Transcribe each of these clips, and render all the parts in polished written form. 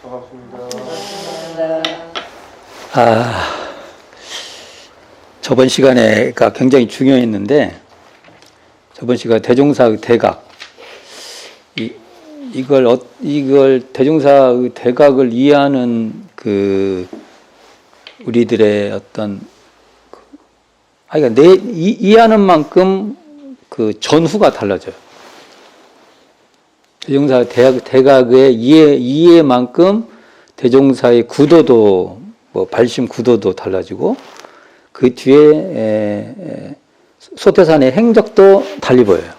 반갑습니다. 저번 시간에가 굉장히 중요했는데, 저번 시간 대종사의 대각, 이걸 대종사의 대각을 이해하는 우리들의 어떤 그러니까 이해하는 만큼 그 전후가 달라져요. 대종사 대각의 이해만큼 대종사의 구도도 발심 구도도 달라지고 그 뒤에 소태산의 행적도 달리 보여요.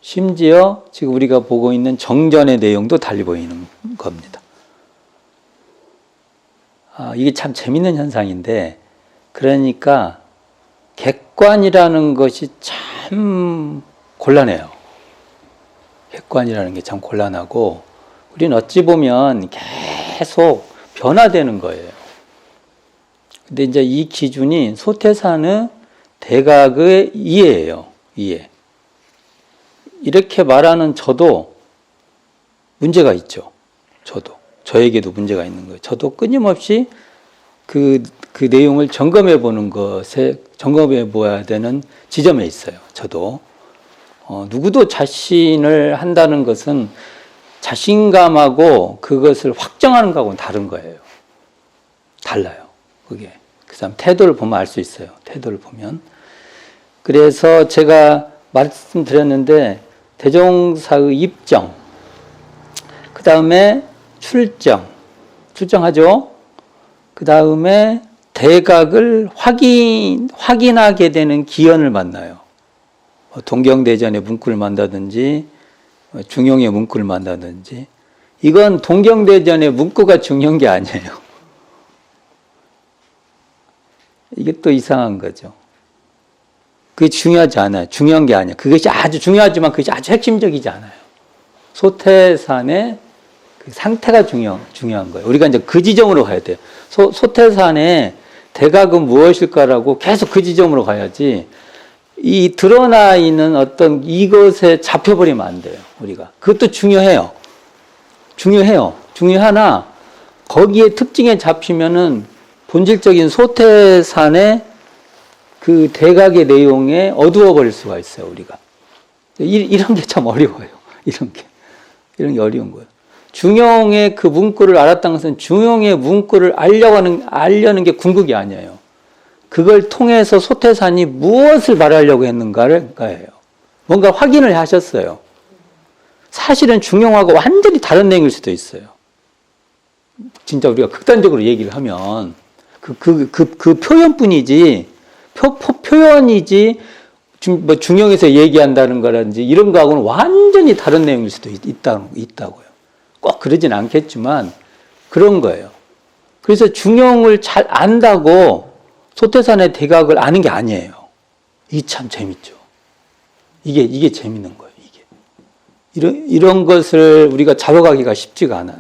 심지어 지금 우리가 보고 있는 정전의 내용도 달리 보이는 겁니다. 이게 참 재밌는 현상인데, 그러니까 객관이라는 것이 참 곤란해요. 객관이라는 게 참 곤란하고, 우리는 어찌 보면 계속 변화되는 거예요. 근데 이제 이 기준이 소태산의 대각의 이해예요. 이해. 이렇게 말하는 저도 문제가 있죠. 저에게도 문제가 있는 거예요. 저도 끊임없이 그 내용을 점검해 보아야 되는 지점에 있어요. 저도. 누구도 자신을 한다는 것은 자신감하고 그것을 확정하는 것하고는 다른 거예요. 달라요. 그게. 그 다음 태도를 보면 알 수 있어요. 태도를 보면. 그래서 제가 말씀드렸는데, 대종사의 입정, 그 다음에 출정하죠. 그 다음에 대각을 확인하게 되는 기연을 만나요. 동경대전의 문구를 만다든지, 중용의 문구를 만다든지. 이건 동경대전의 문구가 중요한 게 아니에요. 이게 또 이상한 거죠. 그게 중요하지 않아요. 중요한 게 아니에요. 그것이 아주 중요하지만 그것이 아주 핵심적이지 않아요. 소태산의 그 상태가 중요한 거예요. 우리가 이제 그 지점으로 가야 돼요. 소태산의 대각은 무엇일까라고 계속 그 지점으로 가야지, 이 드러나 있는 어떤 이것에 잡혀버리면 안 돼요. 우리가. 그것도 중요해요. 중요하나, 거기에 특징에 잡히면은 본질적인 소태산의 그 대각의 내용에 어두워 버릴 수가 있어요, 우리가. 이런 게 참 어려워요. 이런 게 어려운 거예요. 중용의 그 문구를 알았다는 것은 중용의 문구를 알려는 게 궁극이 아니에요. 그걸 통해서 소태산이 무엇을 말하려고 했는가예요. 뭔가 확인을 하셨어요. 사실은 중용하고 완전히 다른 내용일 수도 있어요. 진짜 우리가 극단적으로 얘기를 하면 그 표현뿐이지, 표현이지, 중용에서 얘기한다는 거라든지 이런 거하고는 완전히 다른 내용일 수도 있다고요. 꼭 그러진 않겠지만 그런 거예요. 그래서 중용을 잘 안다고 소태산의 대각을 아는 게 아니에요. 이게 참 재밌죠. 이게 재밌는 거예요. 이런 것을 우리가 잡아가기가 쉽지가 않아요.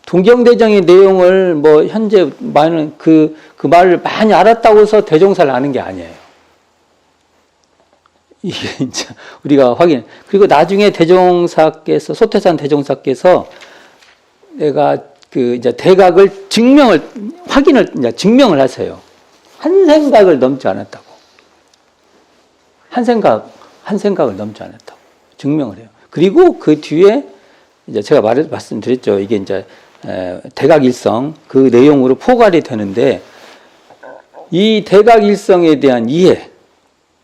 동경대전의 내용을 현재 많은 그 말을 많이 알았다고 해서 대종사를 아는 게 아니에요. 이게 이제 우리가 그리고 나중에 소태산 대종사께서 내가 이제 대각을 증명을 하세요. 한 생각을 넘지 않았다고. 한 생각을 넘지 않았다고. 증명을 해요. 그리고 그 뒤에 이제 제가 말씀드렸죠. 이게 이제 대각일성 그 내용으로 포괄이 되는데, 이 대각일성에 대한 이해,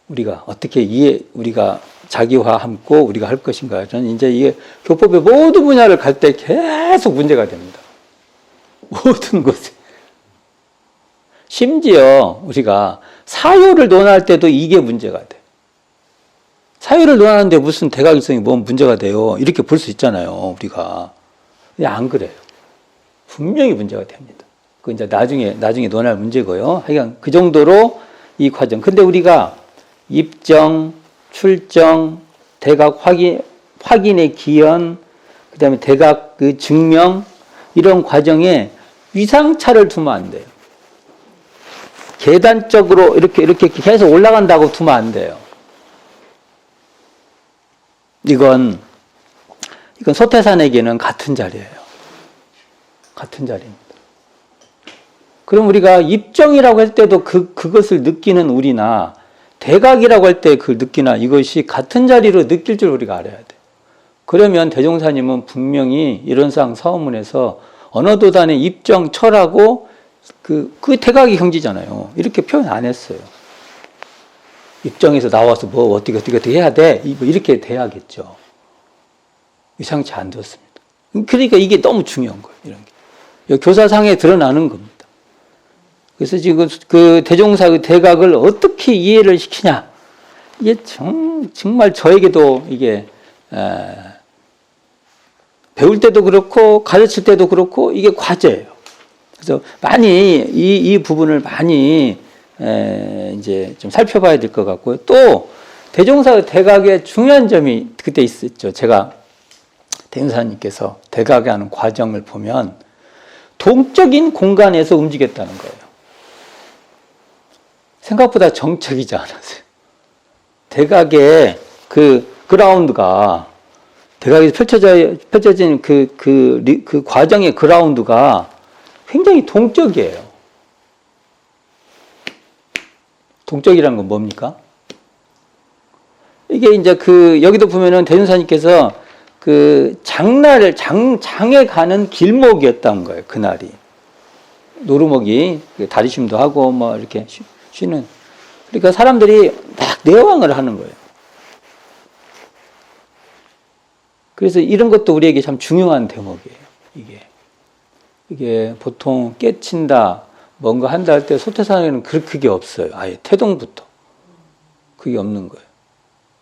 우리가 어떻게 우리가 자기화함고 우리가 할 것인가. 저는 이제 이게 교법의 모든 분야를 갈 때 계속 문제가 됩니다. 모든 것에. 심지어 우리가 사유를 논할 때도 이게 문제가 돼. 사유를 논하는데 무슨 대각일성이 뭔 문제가 돼요. 이렇게 볼 수 있잖아요, 우리가. 근데 안 그래요. 분명히 문제가 됩니다. 그 이제 나중에 논할 문제고요. 하여간 그 정도로 이 과정. 근데 우리가 입정, 출정, 대각 확인의 기연, 그 다음에 대각 그 증명, 이런 과정에 위상차를 두면 안 돼요. 계단적으로 이렇게 계속 올라간다고 두면 안 돼요. 이건 이건 소태산에게는 같은 자리예요. 같은 자리입니다. 그럼 우리가 입정이라고 할 때도 그것을 느끼는 우리나 대각이라고 할 때 그걸 느끼나 이것이 같은 자리로 느낄 줄 우리가 알아야 돼요. 그러면 대종사님은 분명히 이론상 서원문에서 언어도단의 입정, 철하고 그 대각이 형지잖아요. 이렇게 표현 안 했어요. 입정에서 나와서 뭐 어떻게 해야 돼? 이렇게 돼야겠죠. 이상치 안 뒀습니다. 그러니까 이게 너무 중요한 거예요. 이런 게. 교사상에 드러나는 겁니다. 그래서 지금 그 대종사 그 대각을 어떻게 이해를 시키냐. 이게 정말 저에게도 이게 배울 때도 그렇고 가르칠 때도 그렇고 이게 과제예요. 그래서 많이 이 부분을 많이 이제 좀 살펴봐야 될 것 같고요. 또 대종사 대각의 중요한 점이 그때 있었죠. 제가 대종사님께서 대각에 하는 과정을 보면 동적인 공간에서 움직였다는 거예요. 생각보다 정적이지 않았어요. 대각의 그 그라운드가 대각에서 펼쳐진 그 과정의 그라운드가 굉장히 동적이에요. 동적이라는 건 뭡니까? 이게 이제 여기도 보면은 대준사님께서 장에 가는 길목이었던 거예요, 그날이. 노루목이 다리쉼도 하고 뭐 이렇게 쉬는. 그러니까 사람들이 막 내왕을 하는 거예요. 그래서 이런 것도 우리에게 참 중요한 대목이에요. 이게 보통 깨친다, 뭔가 한다 할 때 소태산에는 그게 없어요. 아예 태동부터. 그게 없는 거예요.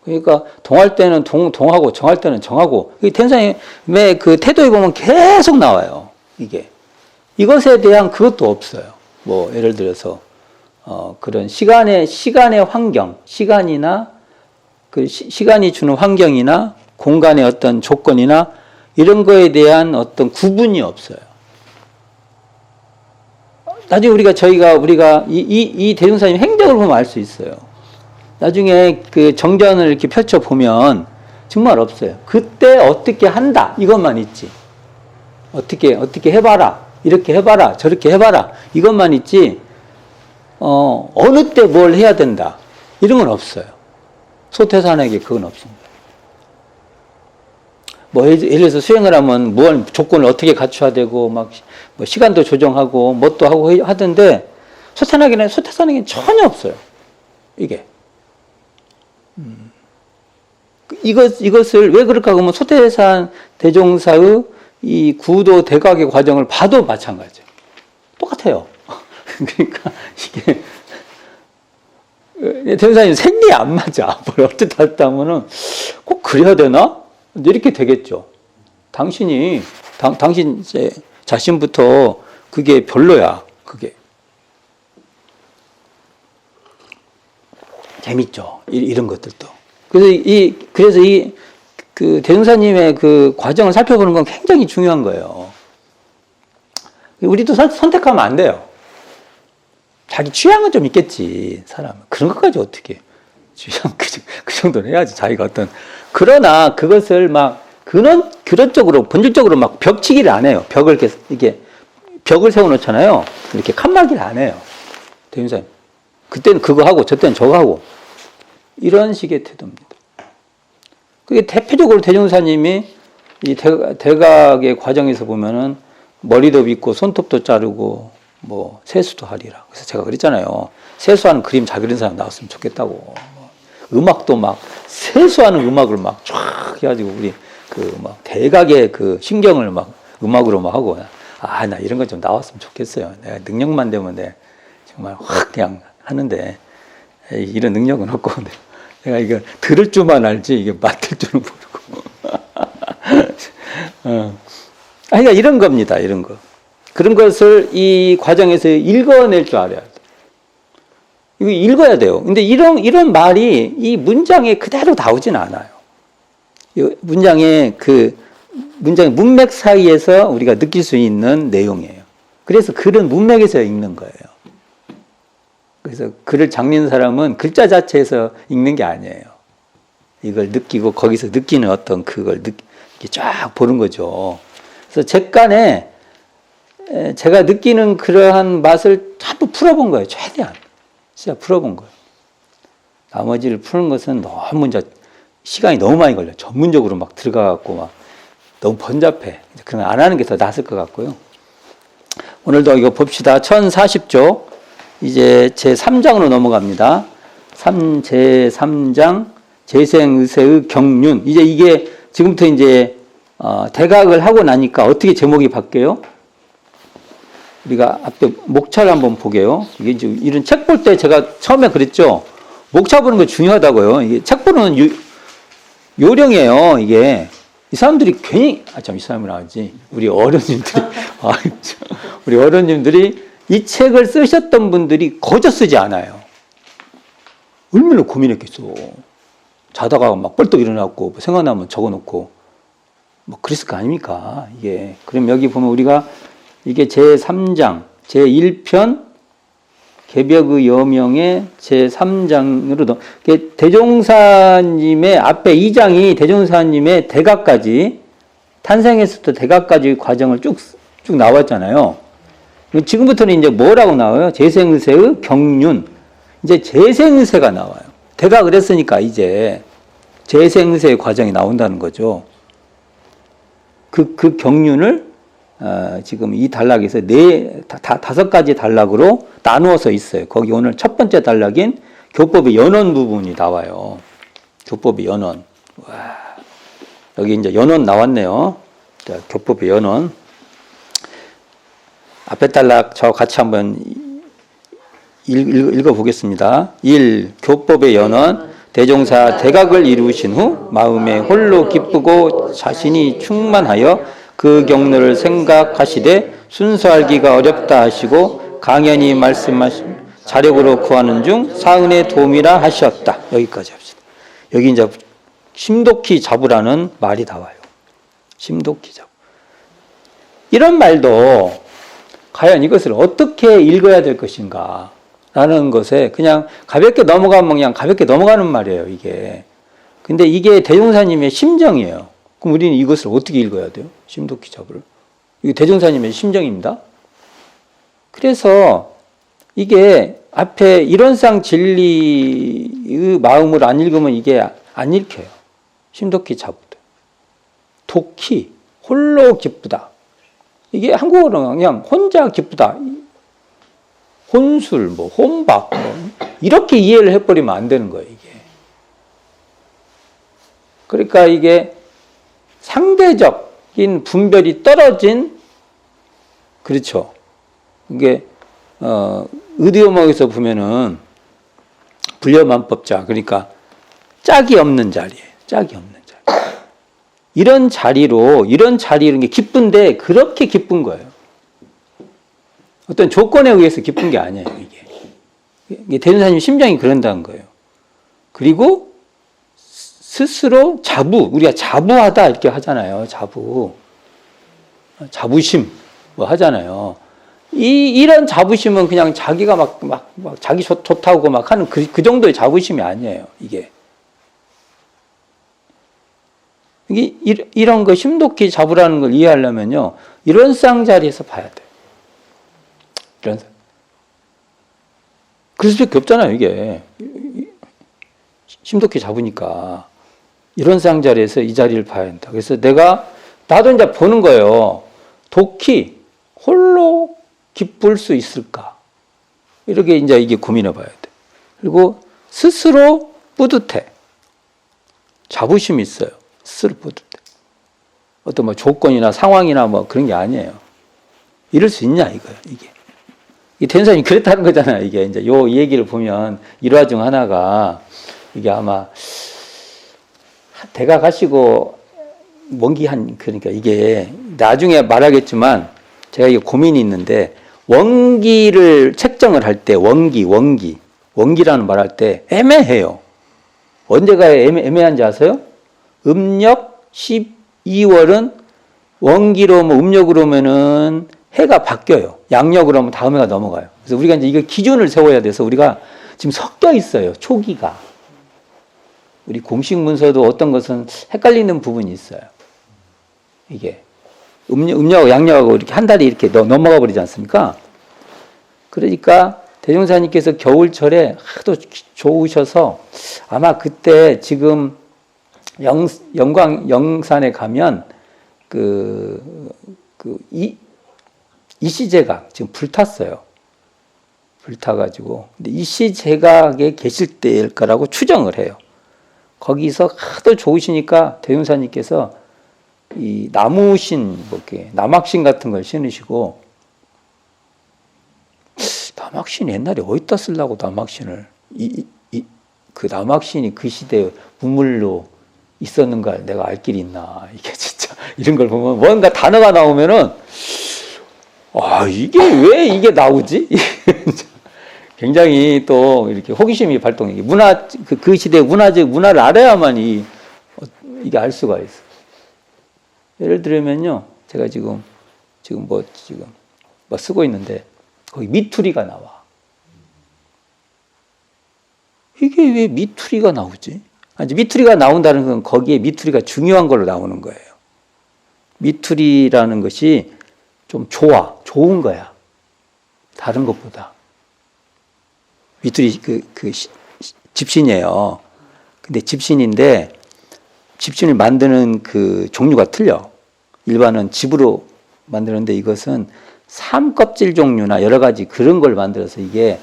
그러니까 동할 때는 동하고 정할 때는 정하고.天산의 그 태도에 보면 계속 나와요. 이것에 대한 그것도 없어요. 뭐 예를 들어서 그런 시간의 환경, 시간이나 시간이 주는 환경이나 공간의 어떤 조건이나 이런 거에 대한 어떤 구분이 없어요. 나중에 우리가 이 대종사님 행적을 보면 알 수 있어요. 나중에 그 정전을 이렇게 펼쳐보면 정말 없어요. 그때 어떻게 한다. 이것만 있지. 어떻게 해봐라. 이렇게 해봐라. 저렇게 해봐라. 이것만 있지. 어느 때 뭘 해야 된다. 이런 건 없어요. 소태산에게 그건 없습니다. 뭐 예를 들어서 수행을 하면 무한 조건을 어떻게 갖춰야 되고 막 뭐 시간도 조정하고 뭣도 하고 하던데 소태산에게는 전혀 없어요. 이게. 이것을 왜 그럴까 하면 소태산 대종사의 이 구도 대각의 과정을 봐도 마찬가지예요. 똑같아요. 그러니까 이게 대종사님 생리 안 맞아. 뭘 어쨌다 했다 하면은 꼭 그래야 되나? 이렇게 되겠죠. 당신 이제 자신부터 그게 별로야. 그게. 재밌죠. 이런 것들도. 그래서 그 대종사님의 그 과정을 살펴보는 건 굉장히 중요한 거예요. 우리도 선택하면 안 돼요. 자기 취향은 좀 있겠지, 사람은. 그런 것까지 어떻게. 취향, 그 정도는 해야지, 자기가 어떤. 그러나 그것을 막, 그런 쪽으로, 본질적으로 막 벽치기를 안 해요. 벽을 세워놓잖아요. 이렇게 칸막이를 안 해요. 대종사님. 그때는 그거 하고, 저때는 저거 하고. 이런 식의 태도입니다. 그게 대표적으로 대종사님이 이 대각의 과정에서 보면은 머리도 빗고 손톱도 자르고 뭐 세수도 하리라. 그래서 제가 그랬잖아요. 세수하는 그림 잘 그리는 사람 나왔으면 좋겠다고. 음악도 막 세수하는 음악을 막 쫙 해가지고 우리 막 대각의 그 신경을 막 음악으로 막 하고 나 이런 거 좀 나왔으면 좋겠어요. 내가 능력만 되면 정말 확 그냥 하는데 이런 능력은 없고 내가 이거 들을 줄만 알지 이게 맡을 줄은 모르고. 그러니까 이런 겁니다. 이런 거. 그런 것을 이 과정에서 읽어낼 줄 알아야 돼. 이거 읽어야 돼요. 근데 이런 말이 이 문장에 그대로 나오진 않아요. 문장의 문맥 사이에서 우리가 느낄 수 있는 내용이에요. 그래서 글은 문맥에서 읽는 거예요. 그래서 글을 장리는 사람은 글자 자체에서 읽는 게 아니에요. 이걸 느끼고 거기서 느끼는 어떤 그걸 이렇게 쫙 보는 거죠. 그래서 객관에 제가 느끼는 그러한 맛을 전부 풀어본 거예요. 최대한. 진짜 풀어본 거예요. 나머지를 푸는 것은 너무 이제 시간이 너무 많이 걸려요. 전문적으로 막 들어가갖고 막 너무 번잡해. 그런 거 안 하는 게 더 낫을 것 같고요. 오늘도 이거 봅시다. 1040조. 이제 제3장으로 넘어갑니다. 제3장 재생의세의 경륜. 이제 이게 지금부터 이제 대각을 하고 나니까 어떻게 제목이 바뀌어요? 우리가 앞에 목차를 한번 보게요. 이게 이제 이런 책 볼 때 제가 처음에 그랬죠. 목차 보는 거 중요하다고요. 이게 책 보는 요령이에요. 이게 이 사람들이 괜히 이 사람이 나오지. 우리 어른님들이 우리 어른님들이 이 책을 쓰셨던 분들이 거저 쓰지 않아요. 얼마나 고민했겠어. 자다가 막 벌떡 일어났고 생각나면 적어놓고 뭐 그랬을 거 아닙니까? 이게 그럼 여기 보면 우리가 이게 제3장 제1편 개벽의 여명의 제3장으로 대종사님의 앞에 2장이 대종사님의 대각까지 탄생에서부터 대각까지 과정을 쭉 나왔잖아요. 지금부터는 이제 뭐라고 나와요? 재생의세의 경륜. 이제 재생의세가 나와요. 대각을 했으니까 이제 재생의세의 과정이 나온다는 거죠. 그 경륜을 지금 이 단락에서 5가지 단락으로 나누어서 있어요. 거기 오늘 첫 번째 단락인 교법의 연원 부분이 나와요. 교법의 연원. 와, 여기 이제 연원 나왔네요. 자, 교법의 연원. 앞에 단락 저 같이 한번 읽어보겠습니다. 1. 교법의 연원. 대종사 대각을 이루신 후 마음에 홀로 기쁘고 자신이 충만하여 그 경로를 생각하시되 순수하기가 어렵다 하시고 강연히 말씀하신 자력으로 구하는 중 사은의 도움이라 하셨다. 여기까지 합시다. 여기 이제 심독히 잡으라는 말이 나와요. 심독히 잡. 이런 말도 과연 이것을 어떻게 읽어야 될 것인가 라는 것에 그냥 가볍게 넘어가면 그냥 가볍게 넘어가는 말이에요. 이게. 근데 이게 대종사님의 심정이에요. 그럼 우리는 이것을 어떻게 읽어야 돼요? 심독히 잡으를. 이게 대종사님의 심정입니다. 그래서 이게 앞에 이론상 진리의 마음을 안 읽으면 이게 안 읽혀요. 심독히 잡으되. 독히, 홀로 기쁘다. 이게 한국어로는 그냥 혼자 기쁘다. 혼술, 혼박, 이렇게 이해를 해버리면 안 되는 거예요, 이게. 그러니까 이게 상대적인 분별이 떨어진, 그렇죠. 이게, 의대어목에서 보면은, 불려만법자, 그러니까 짝이 없는 자리예요. 짝이 없는 자리. 이런 자리로 게 기쁜데, 그렇게 기쁜 거예요. 어떤 조건에 의해서 기쁜 게 아니에요, 이게. 대종사님 심정이 그런다는 거예요. 그리고 스스로 우리가 자부하다 이렇게 하잖아요. 자부심 뭐 하잖아요. 이런 자부심은 그냥 자기가 막 자기 좋다고 막 하는 그 정도의 자부심이 아니에요, 이게. 이런 거 심독히 자부라는 걸 이해하려면요, 이런 쌍자리에서 봐야 돼요. 그럴 수밖에 없잖아요, 이게. 심독히 잡으니까. 이런 쌍자리에서 이 자리를 봐야 한다. 그래서 나도 이제 보는 거예요. 독히, 홀로 기쁠 수 있을까? 이렇게 이제 이게 고민해 봐야 돼. 그리고 스스로 뿌듯해. 자부심이 있어요. 스스로 뿌듯해. 어떤 뭐 조건이나 상황이나 뭐 그런 게 아니에요. 이럴 수 있냐, 이거예요, 이게. 이 대종사님이 그랬다는 거잖아요. 이게 이제 요 얘기를 보면 일화 중 하나가 이게 아마 대가 가시고 그러니까 이게 나중에 말하겠지만 제가 이게 고민이 있는데 원기를 책정을 할 때 원기라는 말 할 때 애매해요. 언제가 애매한지 아세요? 음력 12월은 원기로 음력으로 오면은 해가 바뀌어요. 양력으로 하면 다음 해가 넘어가요. 그래서 우리가 이제 이거 기준을 세워야 돼서 우리가 지금 섞여 있어요. 초기가. 우리 공식 문서도 어떤 것은 헷갈리는 부분이 있어요. 이게 음력하고 양력하고 이렇게 한 달이 이렇게 넘어가 버리지 않습니까? 그러니까 대종사님께서 겨울철에 하도 좋으셔서 아마 그때 지금 영산에 가면 이시제각 지금 불탔어요. 불타가지고 근데 이시제각에 계실 때일 거라고 추정을 해요. 거기서 하도 좋으시니까 대종사님께서 이 나무신, 남학신 같은 걸 신으시고, 남학신 옛날에 어디다 쓰려고 남학신을, 그 남학신이 그 시대에 우물로 있었는가 내가 알 길이 있나. 이게 진짜, 이런 걸 보면 뭔가 단어가 나오면은, 이게 왜 이게 나오지? 굉장히 또 이렇게 호기심이 발동해. 그 시대의 문화를 알아야만 이게 알 수가 있어. 예를 들면요, 제가 지금 뭐 쓰고 있는데, 거기 미투리가 나와. 이게 왜 미투리가 나오지? 아니, 미투리가 나온다는 건 거기에 미투리가 중요한 걸로 나오는 거예요. 미투리라는 것이 좀 좋은 거야. 다른 것보다. 미투리 집신이에요. 근데 집신인데, 집신을 만드는 그 종류가 틀려. 일반은 집으로 만드는데 이것은 삼껍질 종류나 여러 가지 그런 걸 만들어서 이게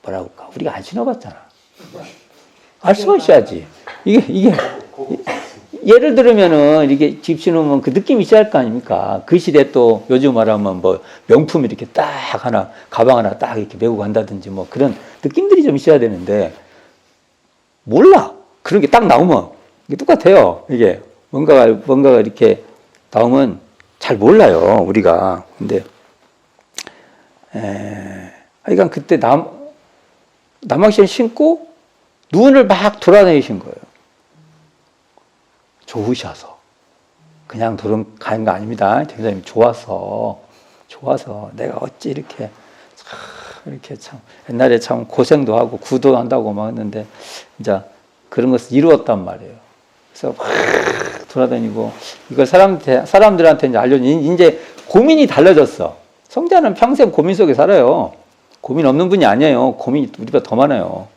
뭐라고 할까? 우리가 안 신어봤잖아. 알 수가 있어야지. 이게 예를 들면은 이게 집 신으면 그 느낌이 있어야 할 거 아닙니까? 그 시대 또 요즘 말하면 뭐 명품 이렇게 딱 하나, 가방 하나 딱 이렇게 메고 간다든지 뭐 그런 느낌들이 좀 있어야 되는데 몰라. 그런 게 딱 나오면 이게 똑같아요. 이게 뭔가가 이렇게 나오면 잘 몰라요, 우리가. 근데 하여간 그때 남학신 신고 눈을 막 돌아다니신 거예요. 좋으셔서. 그냥 가는 거 아닙니다. 대표님이 좋아서 내가 어찌 이렇게 참 옛날에 참 고생도 하고 구도 한다고 막 했는데 이제 그런 것을 이루었단 말이에요. 그래서 막 돌아다니고 이걸 사람들한테 이제 이제 고민이 달라졌어. 성자는 평생 고민 속에 살아요. 고민 없는 분이 아니에요. 고민이 우리보다 더 많아요.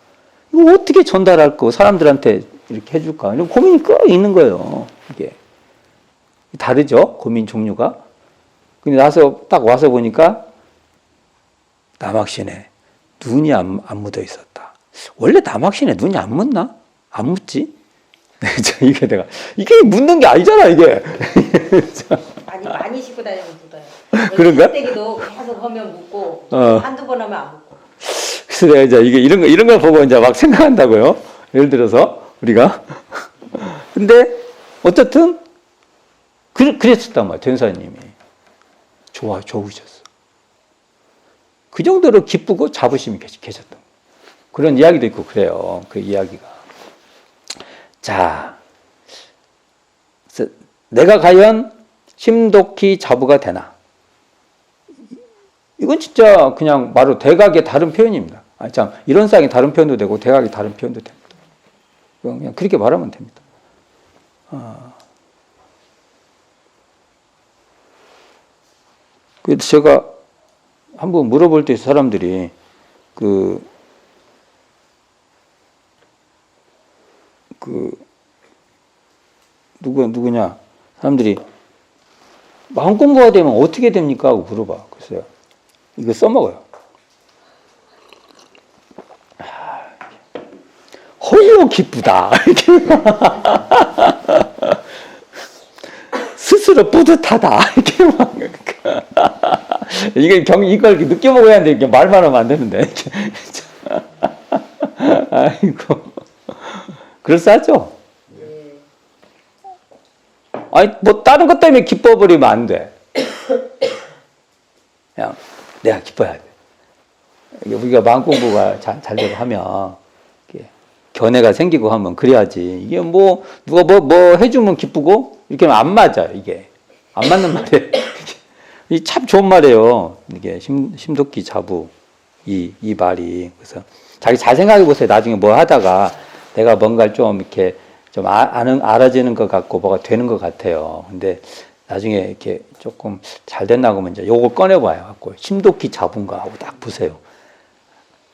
이거 어떻게 전달할 거 사람들한테 이렇게 해줄까? 이런 고민이 꼭 있는 거예요. 이게 다르죠? 고민 종류가. 근데 딱 와서 보니까 남학신에 눈이 안 묻어 있었다. 원래 남학신에 눈이 안 묻나? 안 묻지? 이게 묻는 게 아니잖아, 이게. 많이 씻고 다니면 묻어요. 그런가? 때기도 계속 하면 묻고, 한두 번 하면 안 묻고. 그래서 내가 이제 이런 걸 보고 이제 막 생각한다고요. 예를 들어서, 우리가. 근데, 어쨌든, 그랬었단 말이야, 대현사님이. 좋으셨어. 그 정도로 기쁘고 자부심이 계셨던 거예요. 그런 이야기도 있고 그래요. 그 이야기가. 자, 내가 과연 심독히 자부가 되나? 이건 진짜 그냥 바로 대각의 다른 표현입니다. 이런 쌍이 다른 표현도 되고 대각의 다른 표현도 됩니다. 그냥 그렇게 말하면 됩니다. 그래서 제가 한번 물어볼 때 사람들이 누구냐? 사람들이 마음 공부가 되면 어떻게 됩니까? 하고 물어봐. 글쎄요. 이거 써먹어요. 홀로 기쁘다. 스스로 뿌듯하다. 이렇게 막. 이걸 느껴 먹어야 하는데, 이렇게 말만 하면 안 되는데. 아이고. 그럴싸하죠? 아니, 뭐, 다른 것 때문에 기뻐버리면 안 돼. 그냥, 내가 기뻐야 돼. 우리가 마음 공부가 잘 되고 하면, 견해가 생기고 하면 그래야지. 이게 뭐, 누가 뭐 해주면 기쁘고, 이렇게 하면 안 맞아요, 이게. 안 맞는 말이에요. 이 참 좋은 말이에요. 이게 심독기 자부, 이 말이. 그래서 자기 잘 생각해 보세요. 나중에 뭐 하다가 내가 뭔가를 좀 이렇게 좀 알아지는 것 같고 뭐가 되는 것 같아요. 근데 나중에 이렇게 조금 잘 됐나 하면 이제 요거 꺼내봐요. 갖고 심도끼 잡은 거 하고 딱 보세요.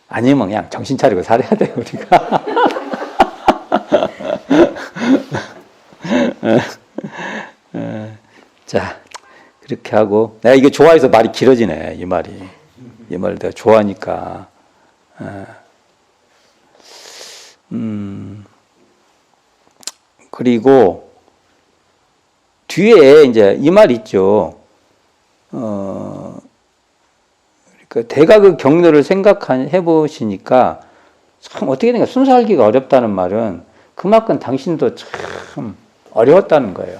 아니면 그냥 정신 차리고 살아야 돼요, 우리가. 자, 그렇게 하고, 내가 이게 좋아해서 말이 길어지네, 이 말이. 이 말을 내가 좋아하니까. 그리고, 뒤에 이제 이 말 있죠. 그러니까 대각의 경로를 생각해 보시니까 참 어떻게 된가 순수하기가 어렵다는 말은 그만큼 당신도 참 어려웠다는 거예요.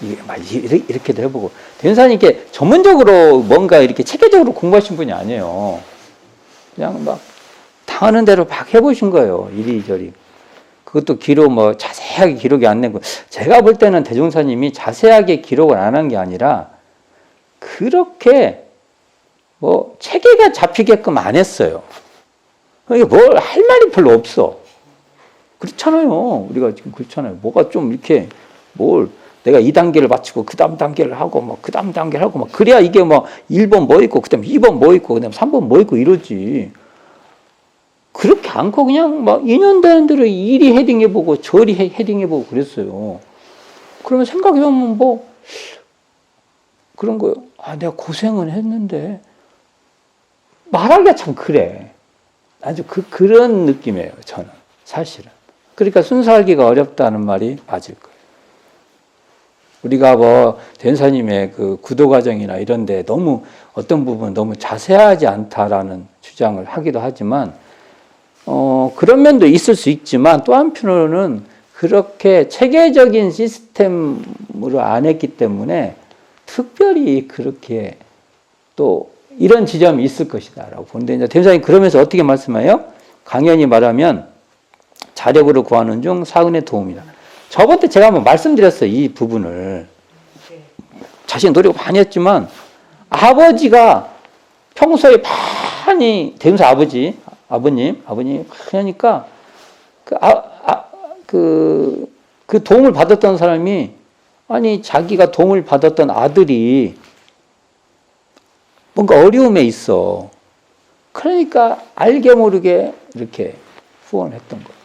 이게 막 이렇게도 해보고 된사님 이렇게 전문적으로 뭔가 이렇게 체계적으로 공부하신 분이 아니에요. 그냥 막 당하는 대로 막 해보신 거예요. 이리저리. 그것도 기록 뭐 자세하게 기록이 안 된 거. 제가 볼 때는 대종사님이 자세하게 기록을 안 한 게 아니라 그렇게 뭐 체계가 잡히게끔 안 했어요. 이게 뭘 할 말이 별로 없어. 그렇잖아요. 우리가 지금 그렇잖아요. 뭐가 좀 이렇게 뭘 내가 2단계를 마치고 그 다음 단계를 하고 뭐 그 다음 단계를 하고 막 그래야 이게 뭐 1번 뭐 있고 그 다음 2번 뭐 있고 그 다음 3번 뭐 있고 이러지. 그렇게 않고 그냥 막 인연되는 대로 이리 헤딩해보고 저리 헤딩해보고 그랬어요. 그러면 생각해보면 뭐 그런 거예요. 아, 내가 고생은 했는데 말하기가 참 그래. 아주 그런 느낌이에요, 저는. 사실은. 그러니까 순수하기가 어렵다는 말이 맞을 거예요. 우리가 뭐, 된사님의 그 구도 과정이나 이런데 너무, 어떤 부분 너무 자세하지 않다라는 주장을 하기도 하지만, 그런 면도 있을 수 있지만 또 한편으로는 그렇게 체계적인 시스템으로 안 했기 때문에 특별히 그렇게 또 이런 지점이 있을 것이다 라고 보는데 이제 대사님 그러면서 어떻게 말씀해요? 강연히 말하면 자력으로 구하는 중 사은의 도움이다. 저번 때 제가 한번 말씀드렸어요. 이 부분을. 자신 노력 많이 했지만 아버지가 평소에 많이 대사 아버님 하니까 그 도움을 받았던 사람이 아니 자기가 도움을 받았던 아들이 뭔가 어려움에 있어. 그러니까 알게 모르게 이렇게 후원했던 거예요.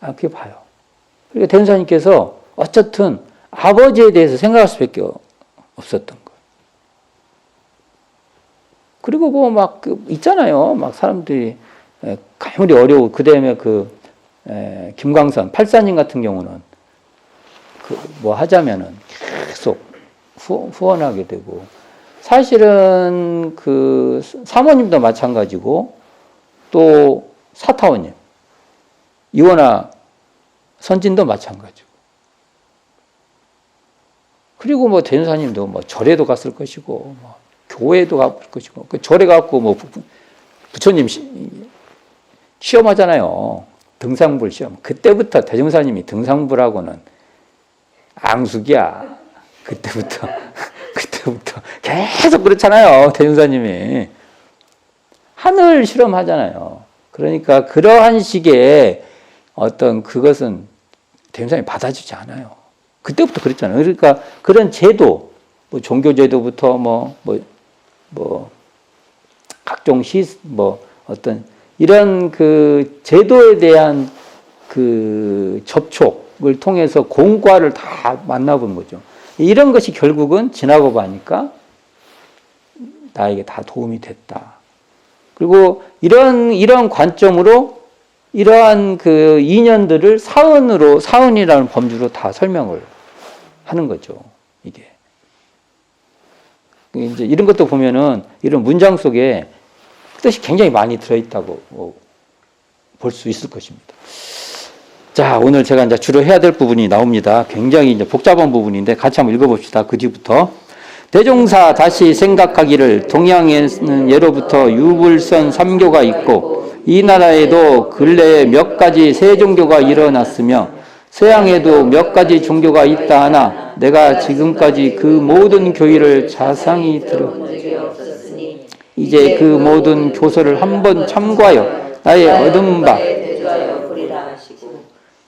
그렇게 봐요. 그러니까 대운사님께서 어쨌든 아버지에 대해서 생각할 수밖에 없었던 거예요. 그리고 뭐 막 있잖아요. 막 사람들이 가물이 어려워. 그 다음에 김광선 팔사님 같은 경우는 뭐 하자면은 계속 후원하게 되고 사실은 사모님도 마찬가지고 또 사타오님 이원아 선진도 마찬가지고 그리고 뭐 대운사님도 뭐 절에도 갔을 것이고 뭐 교회도 갔을 것이고 절에 가고 뭐 부처님 시험하잖아요. 등상불 시험. 그때부터 대종사님이 등상불하고는 앙숙이야. 그때부터 계속 그렇잖아요. 대종사님이 하늘 실험하잖아요. 그러니까 그러한 식의 어떤 그것은 대종사님이 받아주지 않아요. 그때부터 그랬잖아요. 그러니까 그런 제도, 뭐 종교 제도부터 뭐 각종 어떤 이런 그 제도에 대한 그 접촉을 통해서 공과를 다 만나본 거죠. 이런 것이 결국은 지나고 보니까 나에게 다 도움이 됐다. 그리고 이런 관점으로 이러한 그 인연들을 사은이라는 범주로 다 설명을 하는 거죠. 이게. 이제 이런 것도 보면은 이런 문장 속에 뜻이 굉장히 많이 들어있다고 볼 수 있을 것입니다. 자, 오늘 제가 이제 주로 해야 될 부분이 나옵니다. 굉장히 이제 복잡한 부분인데 같이 한번 읽어봅시다. 그 뒤부터. 대종사 다시 생각하기를 동양에는 예로부터 유불선 3교가 있고 이 나라에도 근래에 몇 가지 새 종교가 일어났으며 서양에도 몇 가지 종교가 있다 하나 내가 지금까지 그 모든 교의를 자상히 들어 이제 그 모든 교서를 한번 참고하여 나의 얻은 바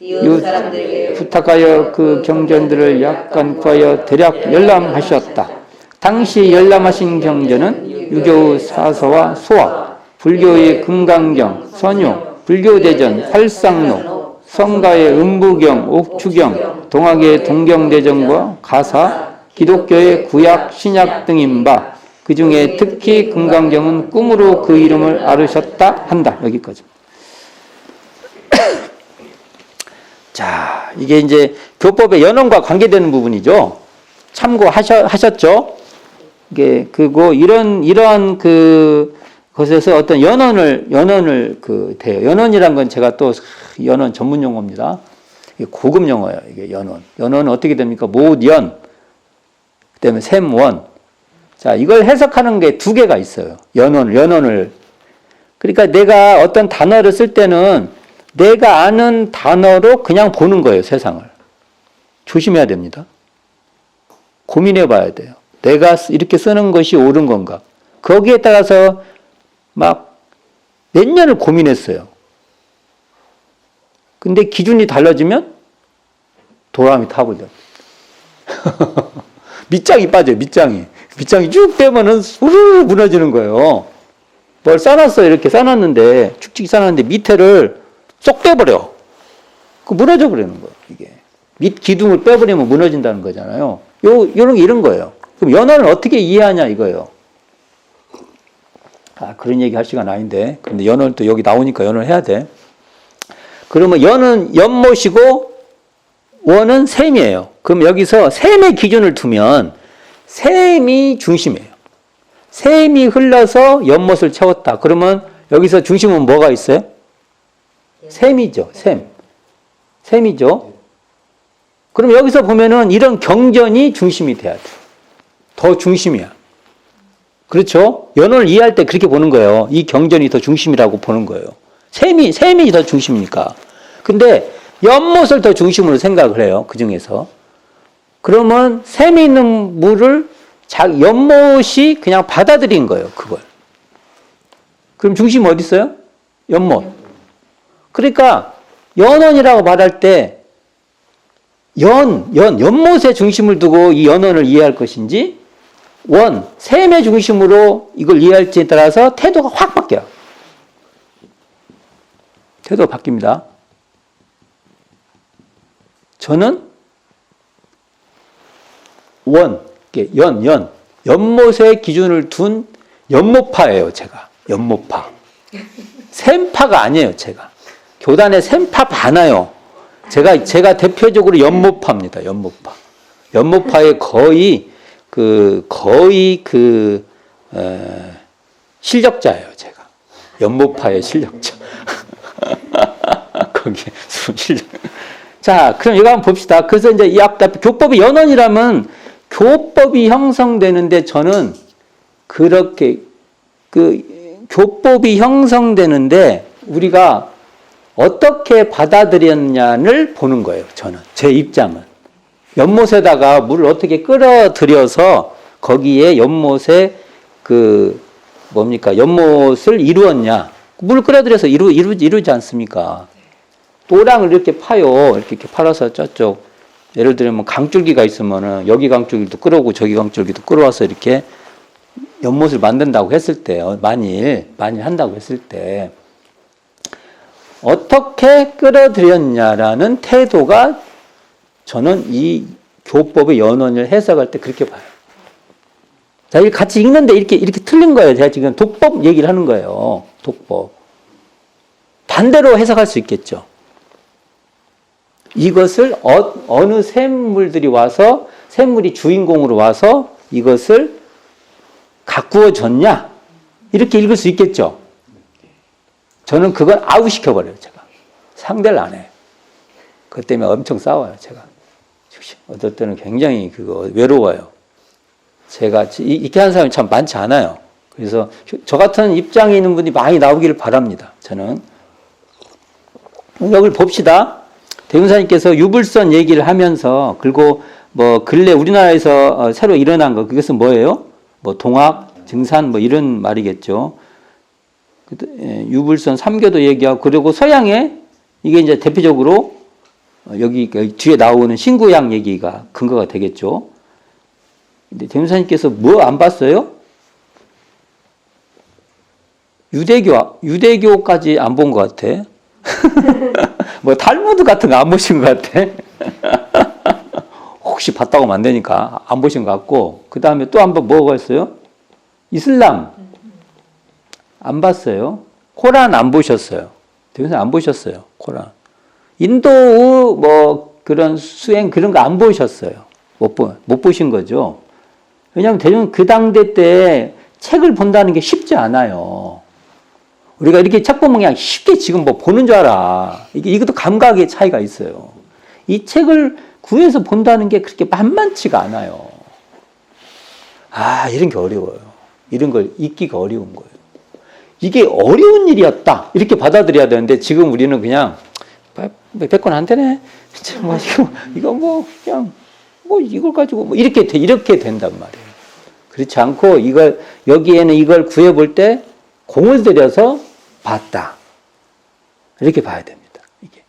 이웃 사람들에게 부탁하여 그 경전들을 약간 구하여 대략 열람하셨다. 당시 열람하신 경전은 유교 사서와 소화, 불교의 금강경, 선유, 불교대전, 활상록, 성가의 음부경, 옥추경, 동학의 동경대전과 가사, 기독교의 구약, 신약 등인 바, 그 중에 특히 금강경은 꿈으로 그 이름을 앓으셨다 한다. 여기까지. 자, 이게 이제 교법의 연원과 관계되는 부분이죠. 참고하셨죠? 이게 그거 이러한 그 것에서 어떤 연원을 대요. 연원이란 건 제가 또 연원 전문 용어입니다. 이게 고급 용어예요. 이게 연원. 연원은 어떻게 됩니까? 못연, 그다음에 샘원. 자, 이걸 해석하는 게 두 개가 있어요. 연원을. 그러니까 내가 어떤 단어를 쓸 때는 내가 아는 단어로 그냥 보는 거예요, 세상을. 조심해야 됩니다. 고민해 봐야 돼요. 내가 이렇게 쓰는 것이 옳은 건가? 거기에 따라서 막 몇 년을 고민했어요. 근데 기준이 달라지면 도람이 타버려. 밑장이 빠져요, 밑장이. 밑장이 쭉 빼면은 우르르 무너지는 거예요. 뭘 싸놨어요, 이렇게 싸놨는데, 축축이 싸놨는데 밑에를 쏙 빼버려. 그 무너져 버리는 거예요, 이게. 밑 기둥을 빼버리면 무너진다는 거잖아요. 이런 거예요. 그럼 연원을 어떻게 이해하냐, 이거예요. 그런 얘기 할 시간 아닌데. 근데 연원을 또 여기 나오니까 연원을 해야 돼. 그러면 연은 연못이고, 원은 샘이에요. 그럼 여기서 샘의 기준을 두면, 샘이 중심이에요. 샘이 흘러서 연못을 채웠다. 그러면 여기서 중심은 뭐가 있어요? 샘이죠. 샘이죠. 그럼 여기서 보면은 이런 경전이 중심이 돼야 돼. 더 중심이야. 그렇죠? 연원을 이해할 때 그렇게 보는 거예요. 이 경전이 더 중심이라고 보는 거예요. 샘이 더 중심이니까. 근데 연못을 더 중심으로 생각을 해요. 그 중에서. 그러면 샘이 있는 물을 연못이 그냥 받아들인 거예요. 그걸. 그럼 중심이 어디 있어요? 연못. 그러니까 연원이라고 말할 때 연못의 중심을 두고 이 연원을 이해할 것인지 샘의 중심으로 이걸 이해할지에 따라서 태도가 확 바뀌어요. 태도가 바뀝니다. 저는 연못의 기준을 둔 연못파예요, 제가. 연못파. 샘파가 아니에요, 제가. 교단에 샘파 많아요. 제가 대표적으로 연못파입니다, 연못파. 연못파의 거의 실력자예요, 제가. 연못파의 실력자. 거기에 실력. 자, 그럼 이거 한번 봅시다. 그래서 이제 이 앞 교법의 연원이라면 교법이 형성되는데 저는 그렇게 교법이 형성되는데 우리가 어떻게 받아들였냐를 보는 거예요. 저는 제 입장은 연못에다가 물을 어떻게 끌어들여서 거기에 연못에 연못을 이루었냐? 물을 끌어들여서 이루지 않습니까? 또랑을 이렇게 파요. 이렇게 팔아서 저쪽 예를 들면 강줄기가 있으면은 여기 강줄기도 끌어오고 저기 강줄기도 끌어와서 이렇게 연못을 만든다고 했을 때 만일 한다고 했을 때 어떻게 끌어들였냐라는 태도가 저는 이 교법의 연원을 해석할 때 그렇게 봐요. 자, 이거 같이 읽는데 이렇게 틀린 거예요. 제가 지금 독법 얘기를 하는 거예요. 독법. 반대로 해석할 수 있겠죠. 이것을 어느 샘물들이 와서 샘물이 주인공으로 와서 이것을 가꾸어 줬냐? 이렇게 읽을 수 있겠죠. 저는 그걸 아웃시켜버려요, 제가. 상대를 안 해요. 그것 때문에 엄청 싸워요, 제가. 어떨 때는 굉장히 외로워요. 제가 이렇게 하는 사람이 참 많지 않아요. 그래서 저 같은 입장에 있는 분이 많이 나오기를 바랍니다, 저는. 여기를 봅시다. 대운사님께서 유불선 얘기를 하면서, 그리고 근래 우리나라에서 새로 일어난 거, 그것은 뭐예요? 동학, 증산, 이런 말이겠죠. 유불선 3교도 얘기하고, 그리고 서양에, 이게 이제 대표적으로 여기 뒤에 나오는 신구약 얘기가 근거가 되겠죠. 근데 대문사님께서 뭐 안 봤어요? 유대교까지 안 본 것 같아. 뭐 탈무드 같은 거 안 보신 것 같아. 혹시 봤다고 하면 안 되니까 안 보신 것 같고, 그 다음에 또 한 번 뭐가 있어요? 이슬람 안 봤어요. 코란 안 보셨어요. 대문사님 안 보셨어요. 코란. 인도의 뭐 그런 수행 그런 거 안 보셨어요. 못 보신 거죠. 왜냐하면 대중 그 당대 때 책을 본다는 게 쉽지 않아요. 우리가 이렇게 책 보면 그냥 쉽게 지금 뭐 보는 줄 알아. 이것도 감각의 차이가 있어요. 이 책을 구해서 본다는 게 그렇게 만만치가 않아요. 이런 게 어려워요. 이런 걸 잊기가 어려운 거예요. 이게 어려운 일이었다. 이렇게 받아들여야 되는데 지금 우리는 그냥 100권 안 되네. 이거 뭐 그냥 뭐 이걸 가지고 뭐 이렇게 된단 말이에요. 그렇지 않고 여기에는 이걸 구해볼 때 공을 들여서 봤다. 이렇게 봐야 됩니다. 이게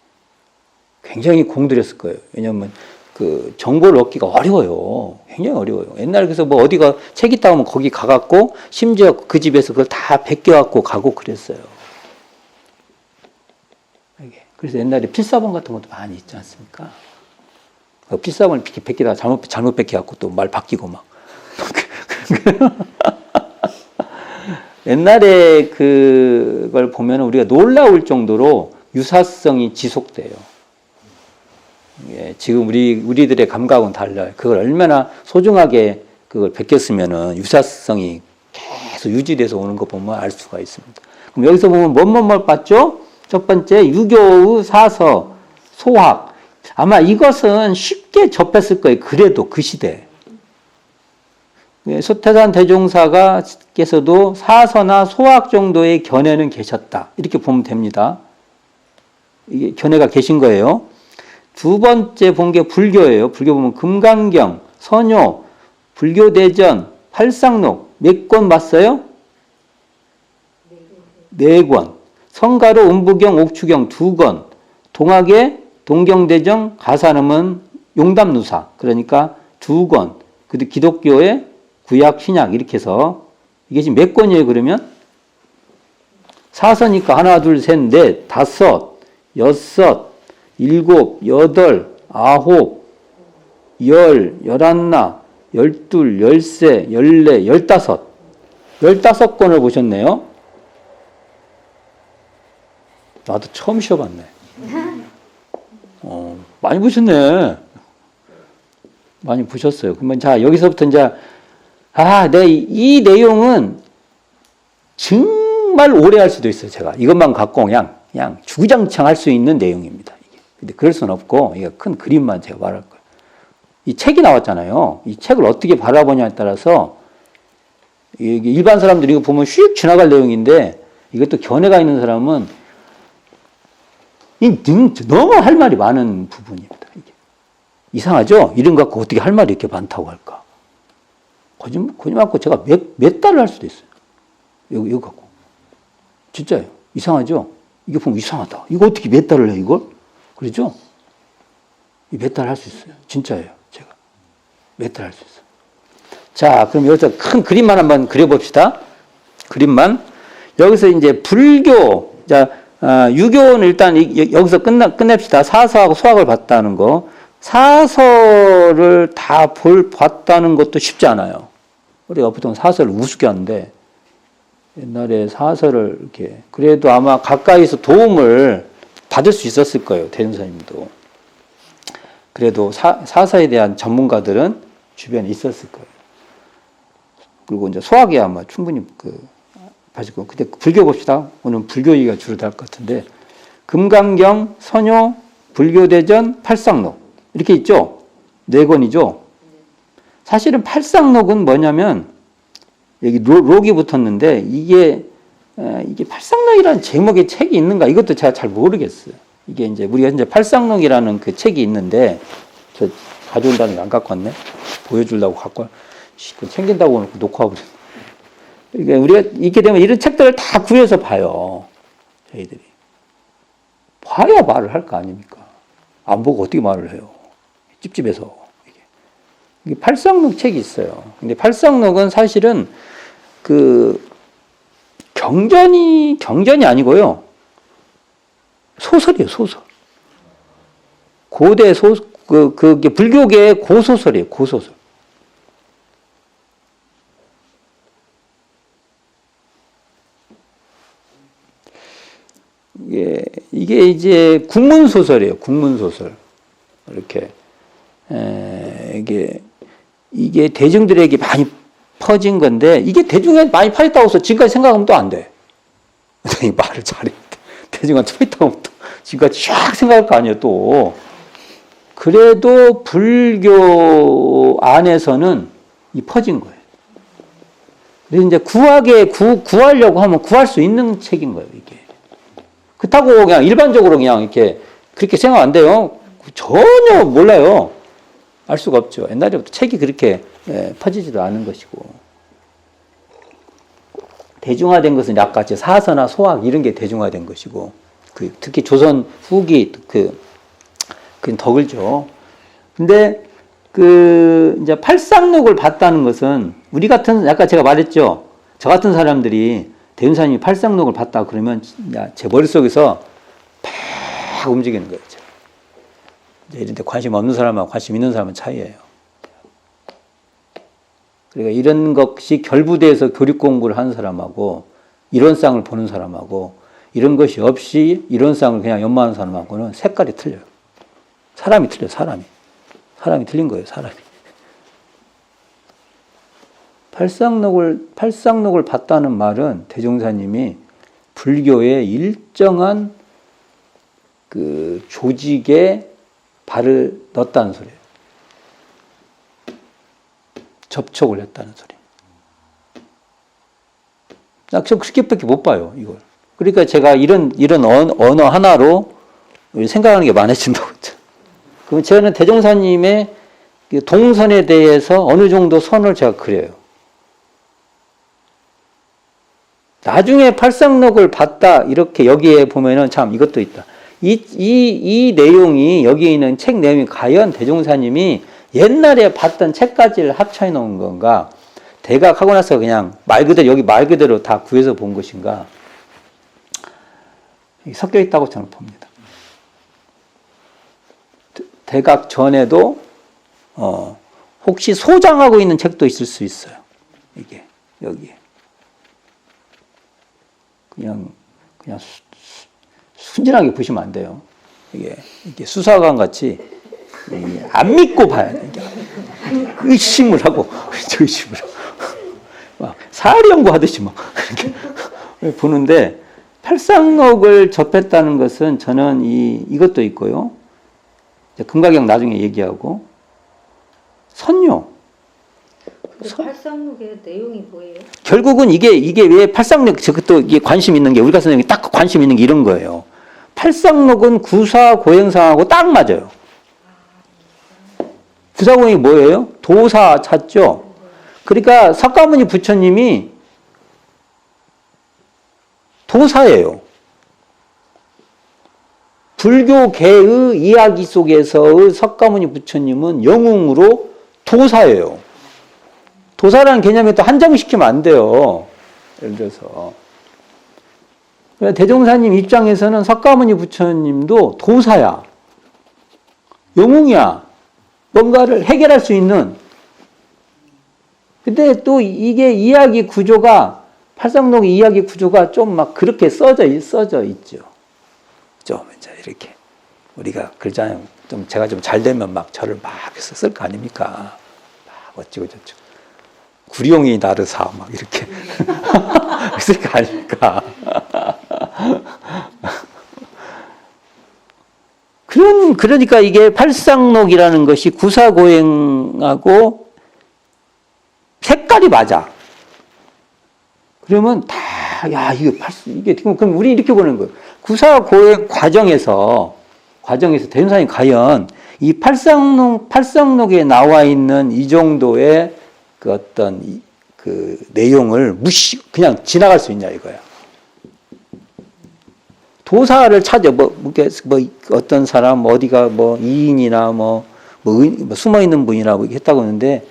굉장히 공들였을 거예요. 왜냐하면 그 정보를 얻기가 어려워요. 굉장히 어려워요. 옛날에 그래서 뭐 어디가 책 있다 하면 거기 가갖고 심지어 그 집에서 그걸 다 베껴갖고 가고 그랬어요. 이게. 그래서 옛날에 필사본 같은 것도 많이 있지 않습니까? 필사본을 베끼다가 잘못 베껴갖고 또 말 바뀌고 막. 옛날에 그걸 보면 우리가 놀라울 정도로 유사성이 지속돼요. 예, 지금 우리들의 감각은 달라요. 그걸 얼마나 소중하게 그걸 베꼈으면은 유사성이 계속 유지돼서 오는 거 보면 알 수가 있습니다. 그럼 여기서 보면 뭘 봤죠? 첫 번째, 유교의 사서, 소학. 아마 이것은 쉽게 접했을 거예요. 그래도 그 시대에. 서태산 대종사께서도 사서나 소학 정도의 견해는 계셨다. 이렇게 보면 됩니다. 이게 견해가 계신 거예요. 두 번째 본 게 불교예요. 불교 보면 금강경, 선요, 불교대전, 팔상록 몇 권 봤어요? 4권. 성가로 음부경, 옥추경 2권. 동학의 동경대정, 가산음은 용담누사. 그러니까 2권. 그리고 기독교의 구약, 신약 이렇게 해서 이게 지금 몇 권이에요 그러면? 사서니까 하나, 둘, 셋, 넷, 다섯, 여섯, 일곱, 여덟, 아홉, 열, 열하나, 열둘, 열세, 열네, 열다섯. 15권을 보셨네요. 나도 처음 쉬어봤네. 많이 보셨네. 많이 보셨어요. 그러면 자, 여기서부터 이제 이 내용은 정말 오래 할 수도 있어요, 제가. 이것만 갖고 그냥 주구장창 할 수 있는 내용입니다. 이게. 근데 그럴 수는 없고, 이게 큰 그림만 제가 말할 거예요. 이 책이 나왔잖아요. 이 책을 어떻게 바라보냐에 따라서, 이게 일반 사람들이 이거 보면 휙 지나갈 내용인데, 이것도 견해가 있는 사람은 너무 할 말이 많은 부분입니다. 이게. 이상하죠? 이름 갖고 어떻게 할 말이 이렇게 많다고 할까? 거짓말 갖고 제가 몇 달을 할 수도 있어요. 이거 갖고. 진짜예요. 이상하죠? 이게 보면 이상하다. 이거 어떻게 몇 달을 해, 이걸? 그러죠? 몇 달 할 수 있어요. 진짜예요. 제가. 몇 달 할 수 있어요. 자, 그럼 여기서 큰 그림만 한번 그려봅시다. 그림만. 여기서 이제 불교, 자, 유교는 일단 여기서 끝냅시다. 사서하고 소학을 봤다는 거. 사서를 다 봤다는 것도 쉽지 않아요. 우리가 보통 사서를 우습게 하는데, 옛날에 사서를 이렇게, 그래도 아마 가까이서 도움을 받을 수 있었을 거예요. 대전사님도. 그래도 사서에 대한 전문가들은 주변에 있었을 거예요. 그리고 이제 소학이 아마 충분히 봐지고. 근데 불교 봅시다. 오늘 불교 얘기가 주로 될 것 같은데, 금강경, 선요, 불교대전, 팔상록. 이렇게 있죠? 4권이죠? 사실은 팔상록은 뭐냐면, 여기 록이 붙었는데, 이게 팔상록이라는 제목의 책이 있는가? 이것도 제가 잘 모르겠어요. 이게 이제, 우리가 이제 팔상록이라는 그 책이 있는데, 저 가져온다는 게 안 갖고 왔네? 보여주려고 갖고 챙긴다고 놓고 와버렸네. 그러니까 우리가 이렇게 되면 이런 책들을 다 구해서 봐요. 저희들이. 봐야 말을 할 거 아닙니까? 안 보고 어떻게 말을 해요? 찝찝해서. 이게 팔상록 책이 있어요. 근데 팔상록은 사실은 그 경전이 아니고요. 소설이에요, 소설. 고대 그게 불교계의 고소설이에요, 고소설. 이게 이제 국문소설이에요, 국문소설. 이렇게, 이게 대중들에게 많이 퍼진 건데, 이게 대중에 많이 퍼졌다고 해서 지금까지 생각하면 또 안 돼. 말을 잘해. 대중한테 퍼졌다고 하면 또 지금까지 쫙 생각할 거 아니에요, 또. 그래도 불교 안에서는 이 퍼진 거예요. 그래서 이제 구하려고 하면 구할 수 있는 책인 거예요, 이게. 그렇다고 그냥 일반적으로 그냥 이렇게 그렇게 생각 안 돼요. 전혀 몰라요. 알 수가 없죠. 옛날에부터 책이 그렇게 퍼지지도 않은 것이고. 대중화된 것은 아까 사서나 소학 이런 게 대중화된 것이고, 특히 조선 후기 그건 더 글죠. 근데 이제 팔상록을 봤다는 것은 우리 같은, 아까 제가 말했죠. 저 같은 사람들이 대운사님이 팔상록을 봤다 그러면 제 머릿속에서 팍 움직이는 거예요. 이런 데 관심 없는 사람하고 관심 있는 사람은 차이예요. 그러니까 이런 것이 결부돼서 교리 공부를 하는 사람하고 이론상을 보는 사람하고 이런 것이 없이 이론상을 그냥 연마하는 사람하고는 색깔이 틀려요. 사람이 틀려요, 사람이. 사람이 틀린 거예요, 사람이. 팔상록을 봤다는 말은 대종사님이 불교의 일정한 그 조직에 발을 넣었다는 소리예요. 접촉을 했다는 소리. 나 그렇게밖에 못 봐요, 이걸. 그러니까 제가 이런 언어 하나로 생각하는 게 많아진다고 했죠. 그럼 저는 대종사님의 동선에 대해서 어느 정도 선을 제가 그려요. 나중에 팔상록을 봤다, 이렇게 여기에 보면은 참 이것도 있다. 이 내용이, 여기에 있는 책 내용이 과연 대종사님이 옛날에 봤던 책까지를 합쳐해 놓은 건가? 대각하고 나서 그냥 여기 말 그대로 다 구해서 본 것인가? 섞여 있다고 저는 봅니다. 대각 전에도, 혹시 소장하고 있는 책도 있을 수 있어요. 이게, 여기에. 그냥 순진하게 보시면 안 돼요. 이게 수사관 같이 안 믿고 봐야 돼. 의심을 하고, 의심을 하고. 막 사리 연구하듯이 막 이렇게 보는데, 팔상록을 접했다는 것은 저는 이것도 있고요. 금가경 나중에 얘기하고, 선료. 팔상록의 내용이 뭐예요? 결국은 이게 왜 팔상록, 또 이게 관심 있는 게, 우리 같은 경우에 딱 관심 있는 게 이런 거예요. 팔상록은 구사 고행상하고 딱 맞아요. 구사 고행이 뭐예요? 도사 찾죠? 그러니까 석가모니 부처님이 도사예요. 불교계의 이야기 속에서의 석가모니 부처님은 영웅으로 도사예요. 도사라는 개념에 또 한정시키면 안 돼요. 예를 들어서. 대종사님 입장에서는 석가모니 부처님도 도사야. 영웅이야. 뭔가를 해결할 수 있는. 근데 또 이게 이야기 구조가, 팔상록의 이야기 구조가 좀 막 그렇게 써져 있죠. 좀 이제 이렇게. 우리가 그러잖아요. 제가 좀 잘 되면 막 저를 막 쓸 거 아닙니까? 막 어찌고 저찌고. 구룡이 나르사 막 이렇게 쓸 거 아닙니까? 그러니까 이게 팔상록이라는 것이 구사고행하고 색깔이 맞아. 그러면 이게 그럼 우리 이렇게 보는 거예요. 구사고행 과정에서 대운사님 과연 이 팔상록에 나와 있는 이 정도의 그 어떤 그 내용을 그냥 지나갈 수 있냐 이거야. 도사를 찾아, 어떤 사람, 어디가 이인이나 숨어 있는 분이나 했다고 하는데,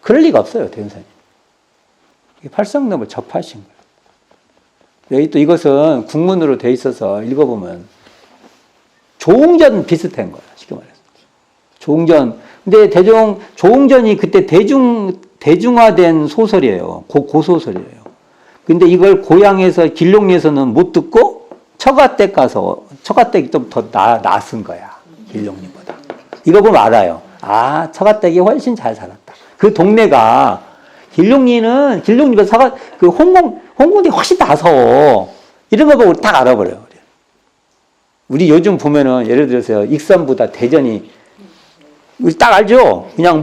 그럴 리가 없어요, 대운사님. 팔성놈을 접하신 거예요. 여기 또 이것은 국문으로 돼 있어서 읽어보면, 조웅전 비슷한 거야, 쉽게 말해서. 조웅전. 근데 조웅전이 그때 대중화된 소설이에요. 고소설이에요. 근데 이걸 고향에서, 길룡리에서는 못 듣고, 처가댁 가서, 처가댁이 좀 더 낫은 거야. 길룡리보다. 이거 보면 알아요. 아, 처가댁이 훨씬 잘 살았다. 그 동네가, 길룡리보다 홍콩이 훨씬 나서, 이런 거 보고 딱 알아버려요. 우리 요즘 보면은, 예를 들어서, 익산보다 대전이, 딱 알죠? 그냥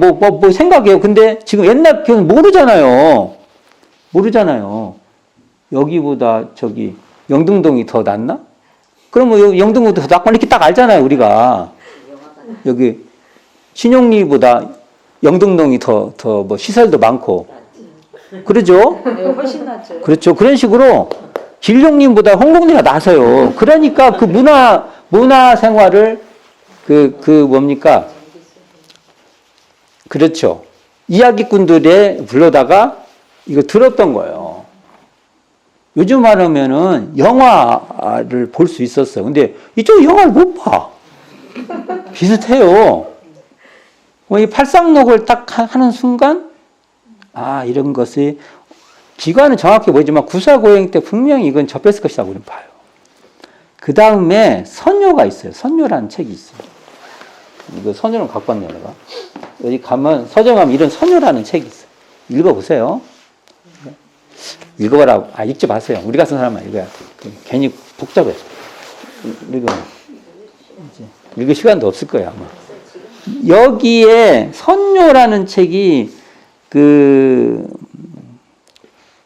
생각해요. 근데 지금 옛날 기억은 모르잖아요. 여기보다 영등동이 더 낫나? 그러면 영등동도 더 낫고 이렇게 딱 알잖아요, 우리가. 여기 신용리보다 영등동이 더 시설도 많고. 그러죠? 네, 훨씬 낫죠. 그렇죠. 그런 식으로 길룡리보다 홍콩리가 나서요. 그러니까 그 문화 생활을 뭡니까? 그렇죠. 이야기꾼들의 불러다가 이거 들었던 거예요. 요즘 말하면은 영화를 볼 수 있었어요. 근데 이쪽 영화를 못 봐. 비슷해요. 이 팔상록을 딱 하는 순간, 아, 이런 것이, 기관은 정확히 모르지만 구사고행 때 분명히 이건 접했을 것이라고 우리는 봐요. 그 다음에 선요가 있어요. 선요라는 책이 있어요. 이거 선요는 갖고 왔네요, 내가. 여기 가면, 서점하면 이런 선요라는 책이 있어요. 읽어보세요. 읽어봐라. 읽지 마세요. 우리가 쓴 사람만 읽어야 돼. 괜히 복잡해. 읽을 시간도 없을 거예요, 아마. 여기에 선요라는 책이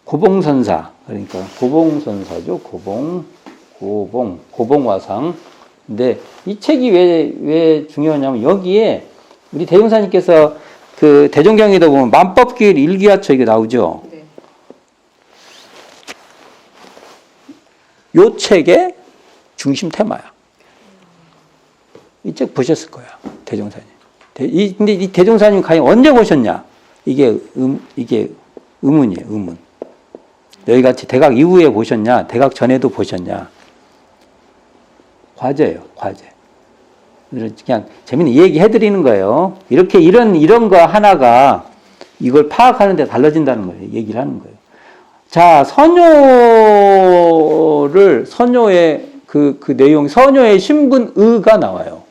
고봉선사, 그러니까 고봉선사죠. 고봉화상. 근데 이 책이 왜 중요하냐면 여기에 우리 대종사님께서 그 대종경에도 보면 만법길 일기화초 이게 나오죠. 네. 요 책의 중심 테마야. 이 책 보셨을 거야, 대종사님. 근데 이 대종사님 과연 언제 보셨냐? 이게 의문이에요, 의문. 여기 같이 대각 이후에 보셨냐? 대각 전에도 보셨냐? 과제예요, 과제. 그냥 재밌는 얘기 해드리는 거예요. 이렇게 이런 거 하나가 이걸 파악하는데 달라진다는 거예요. 얘기를 하는 거예요. 자, 선요의 그 내용, 선요의 신분의가 나와요.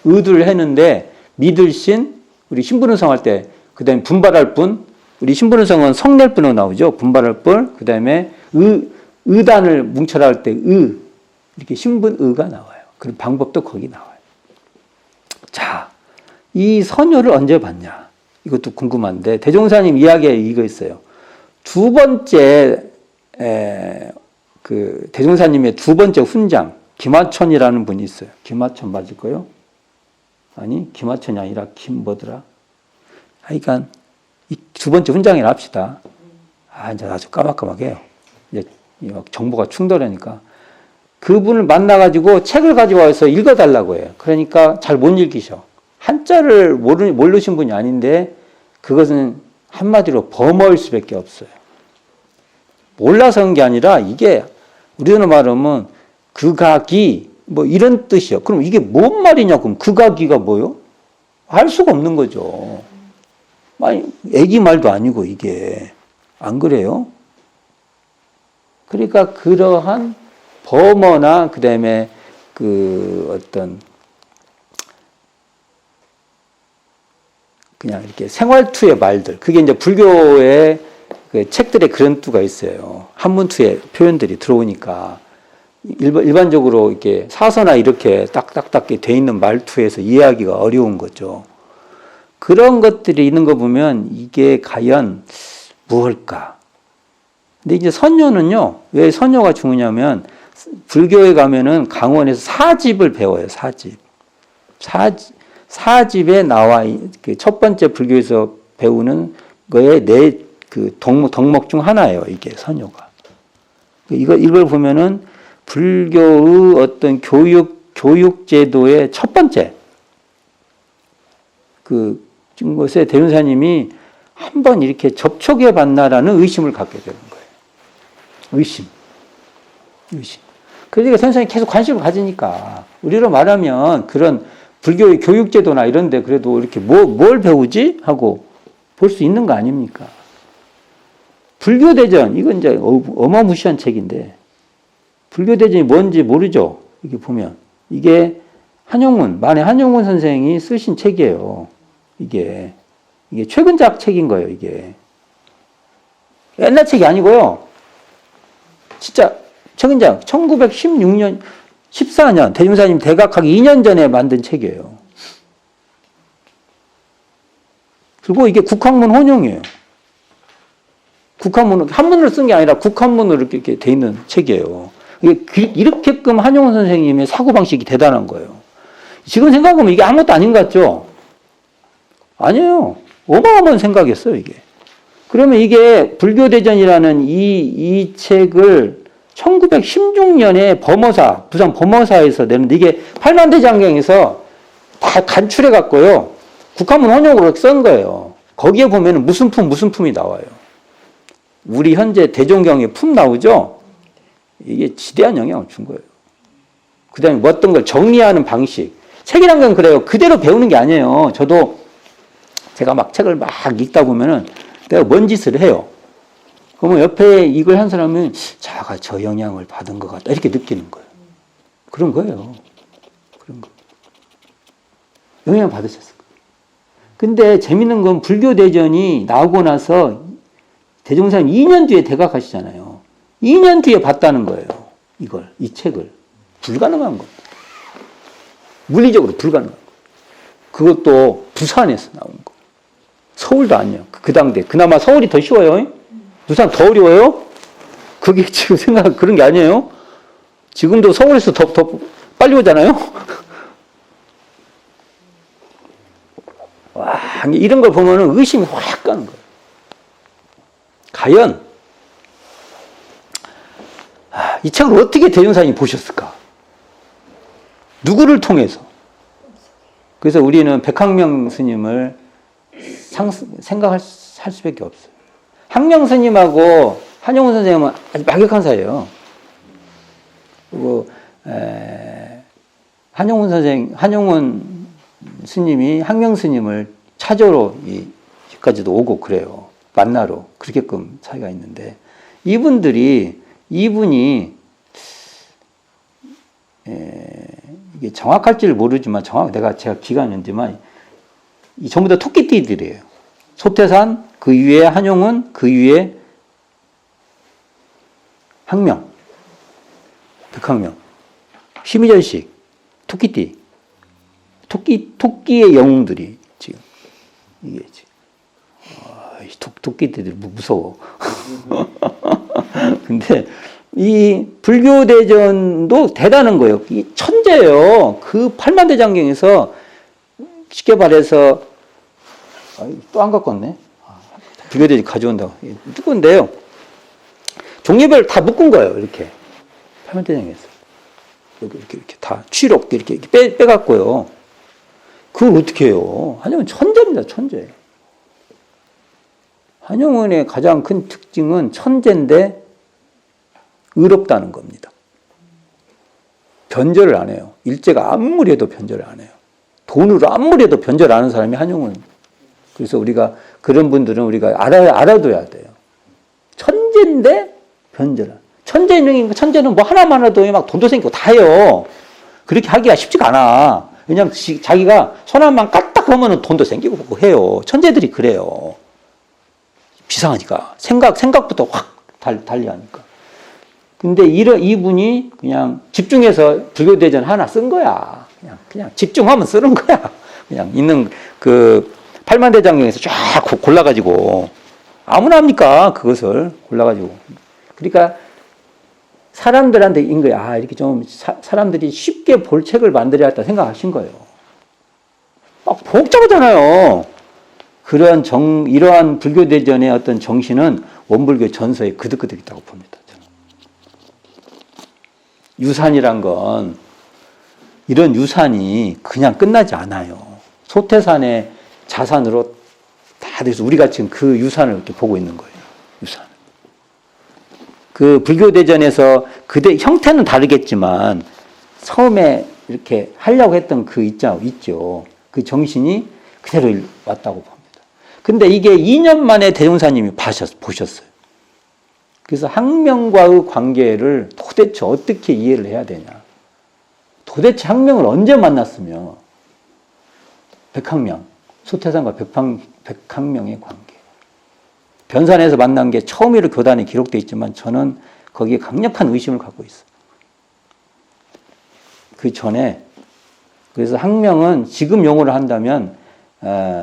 의를 했는데, 믿을 신, 우리 신분의성 할 때, 그 다음에 분발할 분, 우리 신분의성은 성낼 분으로 나오죠. 분발할 분, 그 다음에 의단을 뭉쳐라 할 때, 이렇게 신분의가 나와요. 그 방법도 거기 나와요. 자, 이 선요를 언제 봤냐? 이것도 궁금한데, 대종사님 이야기에 이거 있어요. 두 번째, 대종사님의 두 번째 훈장, 김화천이라는 분이 있어요. 김화천 맞을 거요? 아니, 김화천이 아니라 김뭐더라? 하여간, 이 두 번째 훈장이라 합시다. 이제 아주 까맣까맣해요. 이제 정보가 충돌하니까. 그분을 만나가지고 책을 가지고 와서 읽어달라고 해요. 그러니까 잘 못 읽으셔. 한자를 모르신 분이 아닌데, 그것은 한마디로 범어일 수밖에 없어요. 몰라서 한 게 아니라, 이게, 우리는 말하면, 극악이, 이런 뜻이요. 그럼 이게 뭔 말이냐? 그럼 극악이가 뭐요? 알 수가 없는 거죠. 아니, 애기 말도 아니고, 이게. 안 그래요? 그러니까 그러한 범어나, 그 다음에 그냥 이렇게 생활투의 말들. 그게 이제 불교의 그 책들에 그런 투가 있어요. 한문투의 표현들이 들어오니까. 일반적으로 이렇게 사서나 이렇게 딱딱딱 돼 있는 말투에서 이해하기가 어려운 거죠. 그런 것들이 있는 거 보면 이게 과연 무엇일까? 근데 이제 선요는요, 왜 선요가 중요냐면, 불교에 가면은 강원에서 사집을 배워요, 사집. 사집에 나와, 첫 번째 불교에서 배우는 거에 덕목 중 하나예요, 이게 선요가. 이걸 보면은 불교의 어떤 교육 제도의 첫 번째 지금 것에 대운사님이 한번 이렇게 접촉해 봤나라는 의심을 갖게 되는 거예요. 의심. 그러니까 선생님이 계속 관심을 가지니까 우리로 말하면 그런 불교의 교육 제도나 이런 데 그래도 이렇게 뭘 배우지? 하고 볼 수 있는 거 아닙니까? 불교대전, 이건 이제 어마무시한 책인데, 불교대전이 뭔지 모르죠? 이게 보면. 이게 만해 한용운 선생이 쓰신 책이에요. 이게 최근작 책인 거예요, 이게. 옛날 책이 아니고요. 진짜 최근작, 1916년, 14년, 대중사님 대각하기 2년 전에 만든 책이에요. 그리고 이게 국학문 혼용이에요. 국한문을, 한문으로 쓴 게 아니라 국한문으로 이렇게 돼 있는 책이에요. 이렇게끔 한용운 선생님의 사고방식이 대단한 거예요. 지금 생각하면 이게 아무것도 아닌 것 같죠? 아니에요. 어마어마한 생각이었어요, 이게. 그러면 이게 불교대전이라는 이 책을 1916년에 부산 범어사에서 내는데 이게 팔만대장경에서 다 간출해 갖고요. 국한문 혼용으로 쓴 거예요. 거기에 보면 무슨 품이 나와요. 우리 현재 대종경에 품 나오죠? 이게 지대한 영향을 준 거예요. 그 다음에 어떤 걸 정리하는 방식. 책이란 건 그래요. 그대로 배우는 게 아니에요. 저도 제가 막 책을 막 읽다 보면은 내가 뭔 짓을 해요. 그러면 옆에 이걸 한 사람은 자가 저 영향을 받은 것 같다. 이렇게 느끼는 거예요. 그런 거예요. 그런 거. 영향을 받으셨을 거예요. 근데 재밌는 건 불교대전이 나오고 나서 대종사님 2년 뒤에 대각하시잖아요. 2년 뒤에 봤다는 거예요. 이 책을. 불가능한 겁니다. 물리적으로 불가능한 거. 그것도 부산에서 나온 거. 서울도 아니에요. 그 당대. 그나마 서울이 더 쉬워요. 부산 더 어려워요? 그게 지금 그런 게 아니에요. 지금도 서울에서 더 빨리 오잖아요. 와, 이런 걸 보면은 의심이 확 가는 거예요. 과연 이 책을 어떻게 대종사님이 보셨을까? 누구를 통해서? 그래서 우리는 백학명 스님을 생각할 수밖에 없어요. 학명 스님하고 한용운 선생님은 아주 막역한 사이예요. 그리고 한용운 스님이 학명 스님을 찾으러 여기까지도 오고 그래요. 만나러 그렇게끔 차이가 있는데 이분이 이게 정확할지를 모르지만 제가 기간이었지만 이 전부 다 토끼띠들이에요. 소태산 그 위에 한용운 그 위에 학명, 백학명, 심의전식 토끼띠, 토끼의 영웅들이 지금 이게 지금. 토끼들이 무서워. 근데 이 불교대전도 대단한 거예요. 이 천재예요. 그 팔만대장경에서 쉽게 말해서 또 안 갖고 왔네. 불교대전 가져온다고. 누군데요? 종류별 다 묶은 거예요. 이렇게 팔만대장경에서 이렇게 다 취록 이렇게 빼갖고요. 그걸 어떻게 해요? 한용운 천재입니다. 천재. 한용운의 가장 큰 특징은 천재인데 의롭다는 겁니다. 변절을 안 해요. 일제가 아무리 해도 변절을 안 해요. 돈으로 아무리 해도 변절 안 하는 사람이 한용운. 그래서 우리가 그런 분들은 우리가 알아둬야 돼요. 천재인데 변절. 천재는 뭐 하나만 해도 막 돈도 생기고 다 해요. 그렇게 하기가 쉽지가 않아. 왜냐면 자기가 손 한번 까딱 하면 돈도 생기고 해요. 천재들이 그래요. 비상하니까. 생각부터 확 달리하니까. 근데 이분이 그냥 집중해서 불교대전 하나 쓴 거야. 그냥 집중하면 쓰는 거야. 그냥 있는 그 팔만대장경에서 쫙 골라가지고. 아무나 합니까? 그것을 골라가지고. 그러니까 사람들한테 인 거야. 이렇게 좀 사람들이 쉽게 볼 책을 만들어야겠다 생각하신 거예요. 막 복잡하잖아요. 이러한 불교대전의 어떤 정신은 원불교 전서에 그득그득 있다고 봅니다. 저는. 유산이란 건 이런 유산이 그냥 끝나지 않아요. 소태산의 자산으로 다 돼서 우리가 지금 그 유산을 이렇게 보고 있는 거예요. 유산. 그 불교대전에서 형태는 다르겠지만 처음에 이렇게 하려고 했던 그 있죠. 그 정신이 그대로 왔다고 봅니다. 근데 이게 2년 만에 대종사님이 보셨어요. 그래서 학명과의 관계를 도대체 어떻게 이해를 해야 되냐. 도대체 학명을 언제 만났으며 백학명, 소태산과 백학명의 관계. 변산에서 만난 게 처음으로 교단에 기록되어 있지만 저는 거기에 강력한 의심을 갖고 있어요. 그 전에 그래서 학명은 지금 용어를 한다면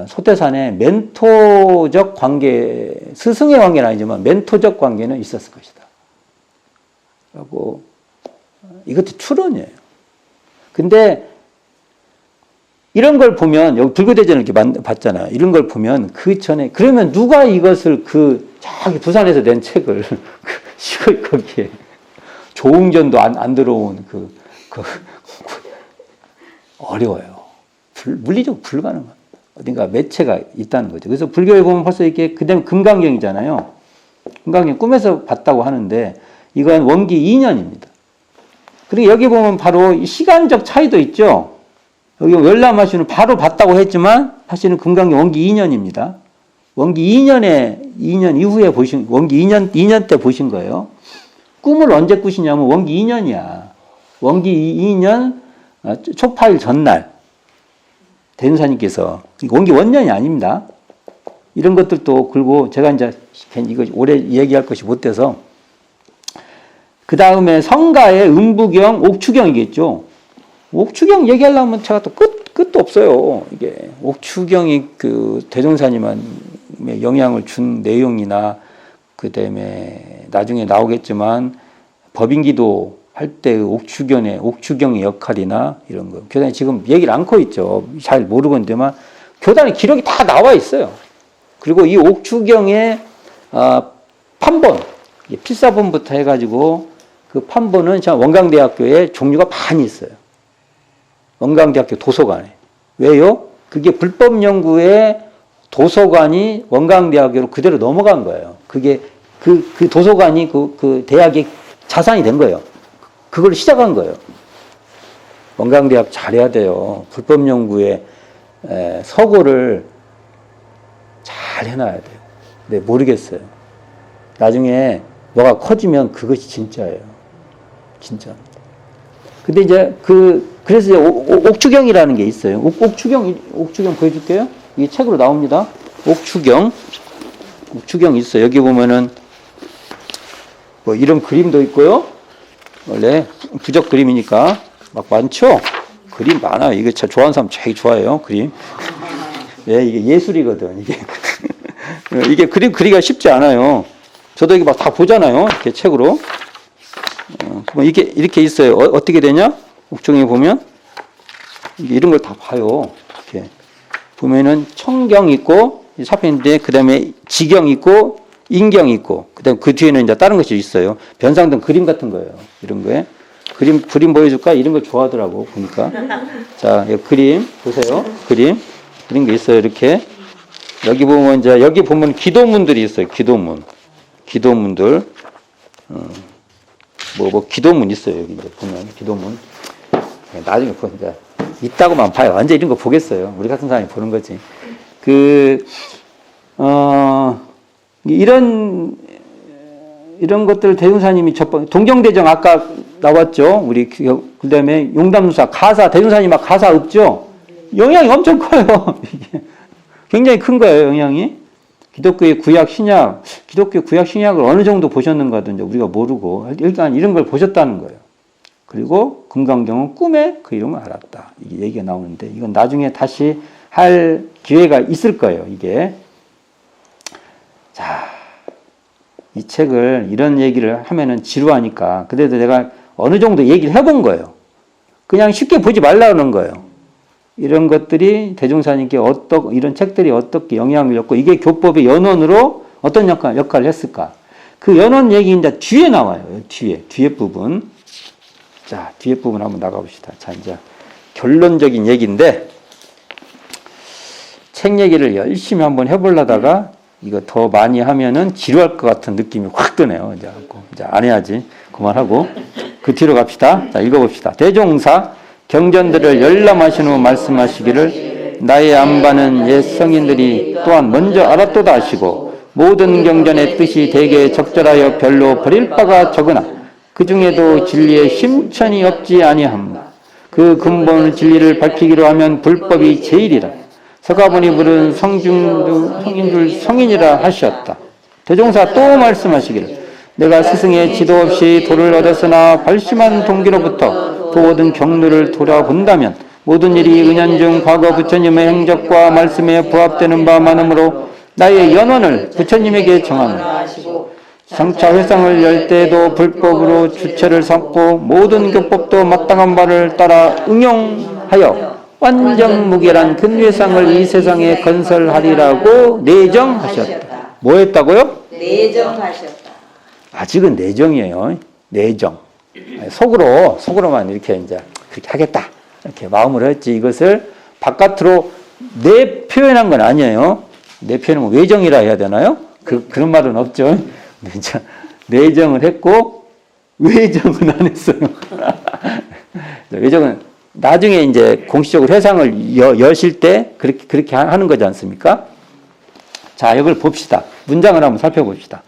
소태산의 멘토적 관계, 스승의 관계는 아니지만 멘토적 관계는 있었을 것이다. 라고 이것도 추론이에요. 근데 이런 걸 보면 여기 불교대전을 이렇게 봤잖아요. 이런 걸 보면 그 전에 그러면 누가 이것을 저기 부산에서 낸 책을 시골 거기에 조웅전도 안 들어온 어려워요. 물리적으로 불가능합니다. 어딘가 매체가 있다는 거죠. 그래서 불교에 보면 벌써 이렇게 그다음에 금강경이잖아요. 금강경 꿈에서 봤다고 하는데 이건 원기 2년입니다. 그리고 여기 보면 바로 시간적 차이도 있죠. 여기 열람하시는 바로 봤다고 했지만 사실은 금강경 원기 2년입니다. 원기 2년 이후에 원기 2년 때 보신 거예요. 꿈을 언제 꾸시냐면 원기 2년이야. 원기 2년 초파일 전날 대운사님께서 원기 원년이 아닙니다. 이런 것들도 그리고 제가 이제 이거 오래 얘기할 것이 못 돼서 그 다음에 성가의 음부경, 옥추경이겠죠. 옥추경 얘기하려면 제가 또 끝도 없어요. 이게 옥추경이 그 대종사님의 영향을 준 내용이나 그 다음에 나중에 나오겠지만 법인기도 할 때 옥추경의 역할이나 이런 거. 교단이 지금 얘기를 않고 있죠. 잘 모르고 있는데만 교단의 기록이 다 나와 있어요. 그리고 이 옥추경의 판본, 필사본부터 해가지고 그 판본은 원광대학교에 종류가 많이 있어요. 원광대학교 도서관에. 왜요? 그게 불법연구의 도서관이 원광대학교로 그대로 넘어간 거예요. 그게 그 도서관이 그 대학의 자산이 된 거예요. 그걸 시작한 거예요. 원광대학 잘해야 돼요. 불법연구의 서고를 잘 해놔야 돼요. 근데 모르겠어요. 나중에 뭐가 커지면 그것이 진짜예요. 진짜. 근데 이제 그래서 이제 옥추경이라는 게 있어요. 옥추경 보여줄게요. 이 책으로 나옵니다. 옥추경 있어요. 여기 보면은 뭐 이런 그림도 있고요. 원래 부적 그림이니까 막 많죠? 그림 많아요. 이게 참 좋아하는 사람 제일 좋아해요. 그림. 예, 이게 예술이거든. 이게 그림 그리기가 쉽지 않아요. 저도 이게 막 다 보잖아요. 이렇게 책으로. 이게 이렇게 있어요. 어떻게 되냐? 옥중에 보면 이런 걸 다 봐요. 이렇게 보면은 청경 있고 사편인데 그 다음에 지경 있고 인경 있고 그다음 그 뒤에는 이제 다른 것이 있어요. 변상등 그림 같은 거예요. 이런 거에 그림 보여줄까? 이런 걸 좋아하더라고 보니까. 자, 여기 그림 보세요. 그림 게 있어요. 이렇게 여기 보면 이제 여기 보면 기도문들이 있어요. 기도문들. 뭐 기도문 있어요. 여기 이제 보면 기도문. 나중에 이제 있다고만 봐요. 언제 이런 거 보겠어요. 우리 같은 사람이 보는 거지. 이런 것들 대종사님이 동정대정 아까 나왔죠. 우리 그 다음에 용담누사 가사 대종사님 막 가사 없죠. 영향이 엄청 커요. 이게 굉장히 큰 거예요. 영향이. 기독교의 구약 신약을 어느 정도 보셨는가도 이제 우리가 모르고 일단 이런 걸 보셨다는 거예요. 그리고 금강경은 꿈에 그 이름을 알았다. 이게 얘기가 나오는데 이건 나중에 다시 할 기회가 있을 거예요. 이게. 자, 이 책을 이런 얘기를 하면은 지루하니까 그래도 내가 어느 정도 얘기를 해본 거예요. 그냥 쉽게 보지 말라는 거예요. 이런 것들이 대종사님께 이런 책들이 어떻게 영향을 줬고 이게 교법의 연원으로 어떤 역할을 했을까. 그 연원 얘기 이제 뒤에 나와요. 뒤에 부분. 자, 뒤에 부분 한번 나가봅시다. 자, 이제 결론적인 얘기인데, 책 얘기를 열심히 한번 해보려다가, 이거 더 많이 하면은 지루할 것 같은 느낌이 확 드네요. 이제 안 해야지. 그만하고. 그 뒤로 갑시다. 자, 읽어봅시다. 대종사, 경전들을 열람하신 후 말씀하시기를, 나의 안반은 옛 성인들이 또한 먼저 알았도다 하시고, 모든 경전의 뜻이 대개 적절하여 별로 버릴 바가 적으나, 그 중에도 진리의 심천이 없지 아니함. 그 근본 진리를 밝히기로 하면 불법이 제일이라. 서가모니 부른 성인들 성인이라 하셨다. 대종사 또 말씀하시기를, 내가 스승의 지도 없이 도를 얻었으나 발심한 동기로부터 도 얻은 경로를 돌아본다면 모든 일이 은연중 과거 부처님의 행적과 말씀에 부합되는 바 많으므로 나의 연원을 부처님에게 정하노라. 성차 회상을 열 때에도 불법으로 주체를 삼고 모든 교법도 마땅한 바를 따라 응용하여 완전무결한 근회상을 이 세상에 건설하리라고 내정하셨다. 뭐 했다고요? 내정하셨다. 아직은 내정이에요. 내정. 속으로만 이렇게 이제 그렇게 하겠다. 이렇게 마음으로 했지. 이것을 바깥으로 내 표현한 건 아니에요. 내 표현은 외정이라 해야 되나요? 그런 말은 없죠. 내정을 했고 외정은 안 했어요. 외정은 나중에 이제 공식적으로 회상을 여실 때 그렇게 하는 거지 않습니까? 자, 이걸 봅시다. 문장을 한번 살펴봅시다.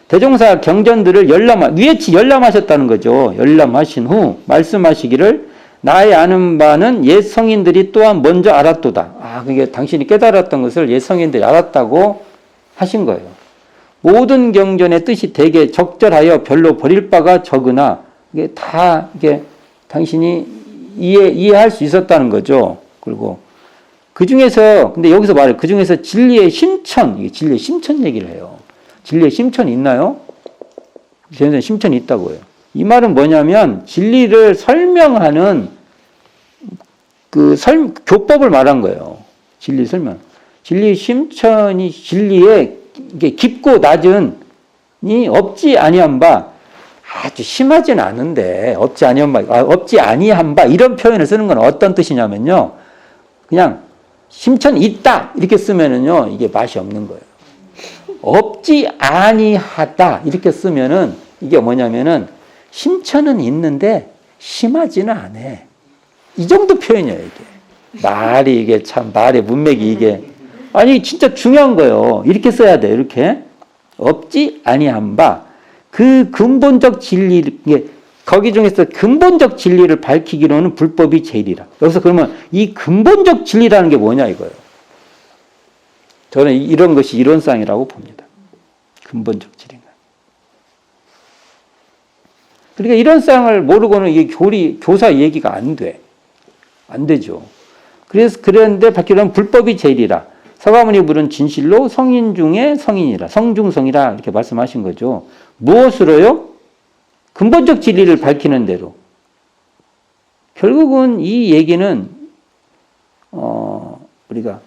대종사 경전들을 열람하셨다는 거죠. 열람하신 후 말씀하시기를, 나의 아는 바는 옛 성인들이 또한 먼저 알았도다. 그게 당신이 깨달았던 것을 옛 성인들이 알았다고 하신 거예요. 모든 경전의 뜻이 되게 적절하여 별로 버릴 바가 적으나, 이게 다 이게 당신이 이해할 수 있었다는 거죠. 그리고 그 중에서, 근데 여기서 말해요. 그 중에서 진리의 심천, 이게 진리의 심천 얘기를 해요. 진리의 심천이 있나요? 진리의 심천이 있다고 해요. 이 말은 뭐냐면, 진리를 설명하는 교법을 말한 거예요. 진리 설명. 진리의 심천이 진리의 이게 깊고 낮은이 없지 아니한 바, 아주 심하진 않은데 없지 아니한 바 이런 표현을 쓰는 건 어떤 뜻이냐면요, 그냥 심천이 있다 이렇게 쓰면은요 이게 맛이 없는 거예요. 없지 아니하다 이렇게 쓰면은 이게 뭐냐면은 심천은 있는데 심하지는 않아. 이 정도 표현이에요. 이게 말이 이게 참 말의 문맥이 이게 아니 진짜 중요한 거예요. 이렇게 써야 돼. 이렇게 없지 아니한 바. 그 근본적 진리, 거기 중에서 근본적 진리를 밝히기로는 불법이 제일이라. 여기서 그러면 이 근본적 진리라는 게 뭐냐 이거예요. 저는 이런 것이 이론상이라고 봅니다. 근본적 진리가. 그러니까 이론상을 모르고는 이게 교사 얘기가 안 돼. 안 되죠. 그랬는데 밝히려면 불법이 제일이라. 서가모니 부른 진실로 성인 중에 성인이라. 성중성이라 이렇게 말씀하신 거죠. 무엇으로요? 근본적 진리를 밝히는 대로. 결국은 이 얘기는 우리가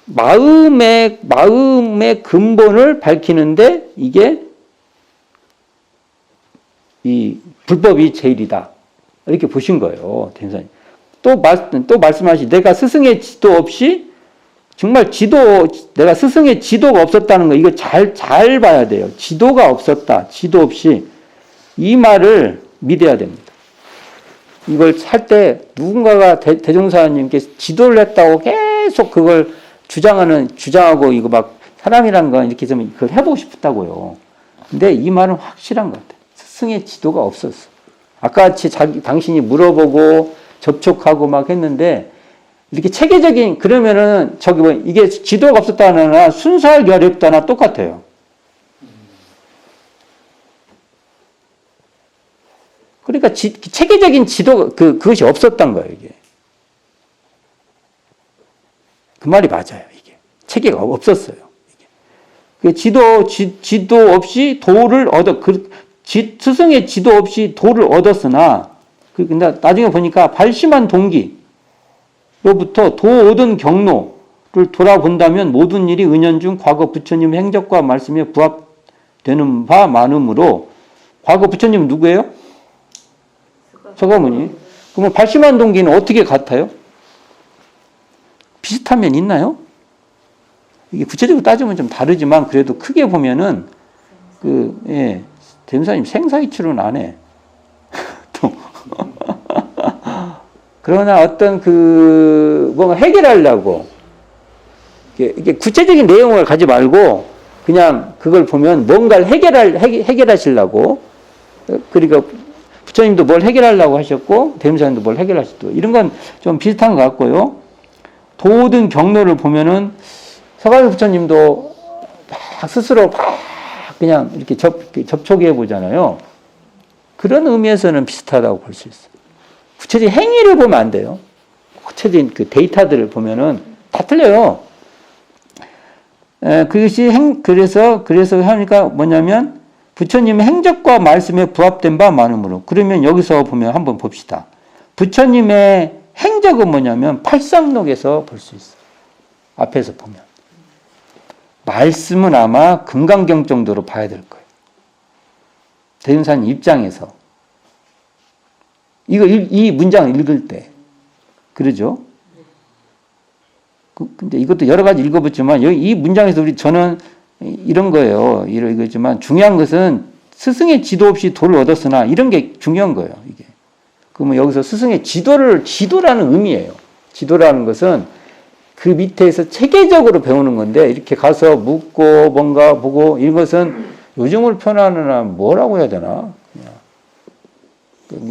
마음의 근본을 밝히는데 이게 이 불법이 제일이다. 이렇게 보신 거예요. 대선생님. 또 말씀하시, 내가 스승의 지도 없이 정말 내가 스승의 지도가 없었다는 거, 이거 잘 봐야 돼요. 지도가 없었다. 지도 없이. 이 말을 믿어야 됩니다. 이걸 살 때 누군가가 대종사님께 지도를 했다고 계속 그걸 주장하고 이거 막 사람이란 건 이렇게 좀 그걸 해보고 싶었다고요. 근데 이 말은 확실한 것 같아요. 스승의 지도가 없었어. 아까 같이 당신이 물어보고 접촉하고 막 했는데 이렇게 체계적인, 그러면은 이게 지도가 없었다나 순수할 결합다나 똑같아요. 그러니까 체계적인 지도 그것이 없었던 거예요, 이게. 그 말이 맞아요, 이게. 체계가 없었어요. 이게. 지도 없이 도를 스승의 지도 없이 도를 얻었으나, 근데 나중에 보니까 발심한 동기로부터 도 얻은 경로를 돌아본다면 모든 일이 은연중 과거 부처님 행적과 말씀에 부합되는 바 많으므로, 과거 부처님은 누구예요? 서가모니. 그러면 발심한 동기는 어떻게 같아요? 비슷한 면 있나요? 이게 구체적으로 따지면 좀 다르지만 그래도 크게 보면은 대문사님 생사이치로는 안 해. 또 그러나 어떤 뭔가 해결하려고 이게 구체적인 내용을 가지 말고 그냥 그걸 보면 뭔가를 해결하시려고 그러니까 부처님도 뭘 해결하려고 하셨고 대문사님도 뭘 해결하셨고 이런 건 좀 비슷한 것 같고요. 도든 경로를 보면은 서가모 부처님도 막 스스로 막 그냥 이렇게 접촉해 보잖아요. 그런 의미에서는 비슷하다고 볼 수 있어요. 구체적인 행위를 보면 안 돼요. 구체적인 그 데이터들을 보면은 다 틀려요. 그것이 그래서 하니까 뭐냐면 부처님의 행적과 말씀에 부합된 바 많으므로. 그러면 여기서 보면 한번 봅시다. 부처님의 행적은 뭐냐면 팔상록에서 볼 수 있어요. 앞에서 보면. 말씀은 아마 금강경 정도로 봐야 될 거예요. 대윤사님 입장에서. 이 문장을 읽을 때. 그러죠? 근데 이것도 여러 가지 읽어봤지만, 이 문장에서 저는 이런 거예요. 이거지만, 중요한 것은 스승의 지도 없이 도를 얻었으나, 이런 게 중요한 거예요, 이게. 그러면 여기서 스승의 지도라는 의미예요. 지도라는 것은 그 밑에서 체계적으로 배우는 건데, 이렇게 가서 묻고, 뭔가 보고, 이런 것은 요즘을 표현하느라 뭐라고 해야 되나? 그냥.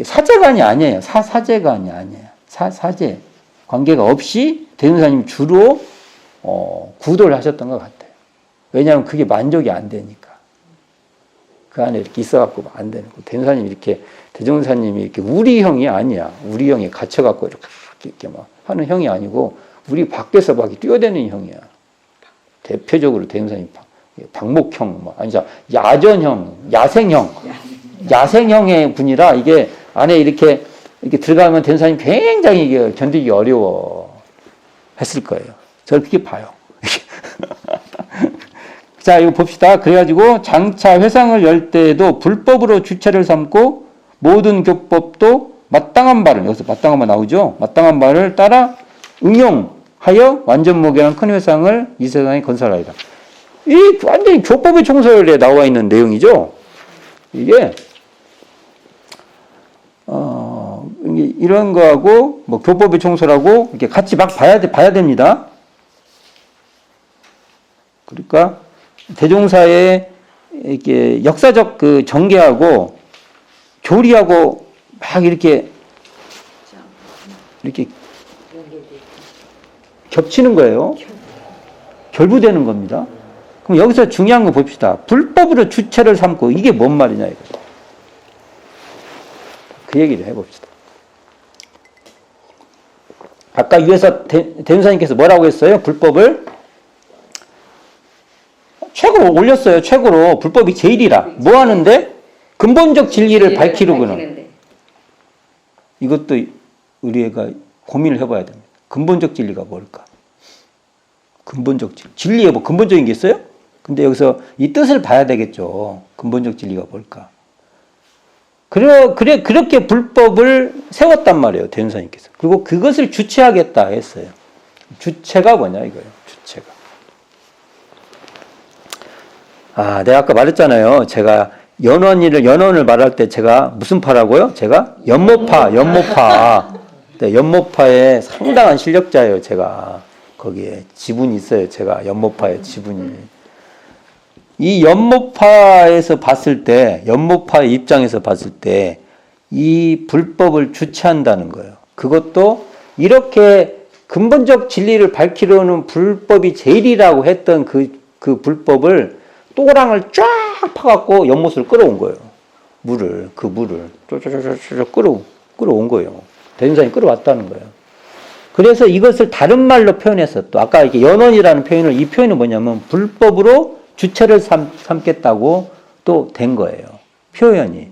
사제관이 아니에요. 사제관이 아니에요. 사제. 관계가 없이 대윤사님 주로 구도를 하셨던 것 같아요. 왜냐하면 그게 만족이 안 되니까. 그 안에 이렇게 있어갖고 안 되는 거. 대윤사님이 이렇게, 대종사님이 이렇게 우리 형이 아니야. 우리 형에 갇혀갖고 이렇게 막 하는 형이 아니고, 우리 밖에서 막 뛰어다니는 형이야. 대표적으로 대윤사님 방목형, 아니죠. 야전형, 야생형의 분이라 이게 안에 이렇게 들어가면 대윤사님 굉장히 이게 견디기 어려워 했을 거예요. 저를 그렇게 봐요. 자, 이거 봅시다. 그래가지고 장차 회상을 열 때에도 불법으로 주체를 삼고 모든 교법도 마땅한 바를, 여기서 마땅한 바 나오죠? 마땅한 바를 따라 응용하여 완전무결한 큰 회상을 이 세상에 건설하리라. 이 완전히 교법의 총설에 나와 있는 내용이죠? 이게, 이런 거하고, 뭐, 교법의 총설하고, 이렇게 같이 막 봐야 됩니다. 그러니까, 대종사의 이렇게 역사적 그 전개하고, 교리하고, 막 이렇게 겹치는 거예요. 결부되는 겁니다. 그럼 여기서 중요한 거 봅시다. 불법으로 주체를 삼고, 이게 뭔 말이냐, 이거. 그 얘기를 해봅시다. 아까 위에서 대윤사님께서 뭐라고 했어요? 불법을 최고로 올렸어요. 최고로. 불법이 제일이라. 뭐 하는데? 근본적 진리를 밝히려고는. 이것도 우리가 고민을 해봐야 됩니다. 근본적 진리가 뭘까? 근본적 진리. 진리에 뭐 근본적인 게 있어요? 근데 여기서 이 뜻을 봐야 되겠죠. 근본적 진리가 뭘까? 그렇게 불법을 세웠단 말이에요, 대윤사님께서. 그리고 그것을 주체하겠다 했어요. 주체가 뭐냐, 이거예요, 주체가. 내가 아까 말했잖아요. 제가 연원을 말할 때 제가 무슨 파라고요? 제가 연모파. 네, 연모파의 상당한 실력자예요, 제가. 거기에 지분이 있어요, 제가. 연모파의 지분이. 이 연모파에서 봤을 때, 연모파의 입장에서 봤을 때, 이 불법을 주체한다는 거예요. 그것도 이렇게 근본적 진리를 밝히려는 불법이 제일이라고 했던 그 불법을 또랑을 쫙 파갖고 연못을 끌어온 거예요. 그 물을 쫙쫙쫙쫙 끌어온 거예요. 대윤사님이 끌어왔다는 거예요. 그래서 이것을 다른 말로 표현해서 또 아까 이렇게 연원이라는 표현을, 이 표현은 뭐냐면 불법으로 주체를 삼겠다고 또 된 거예요. 표현이.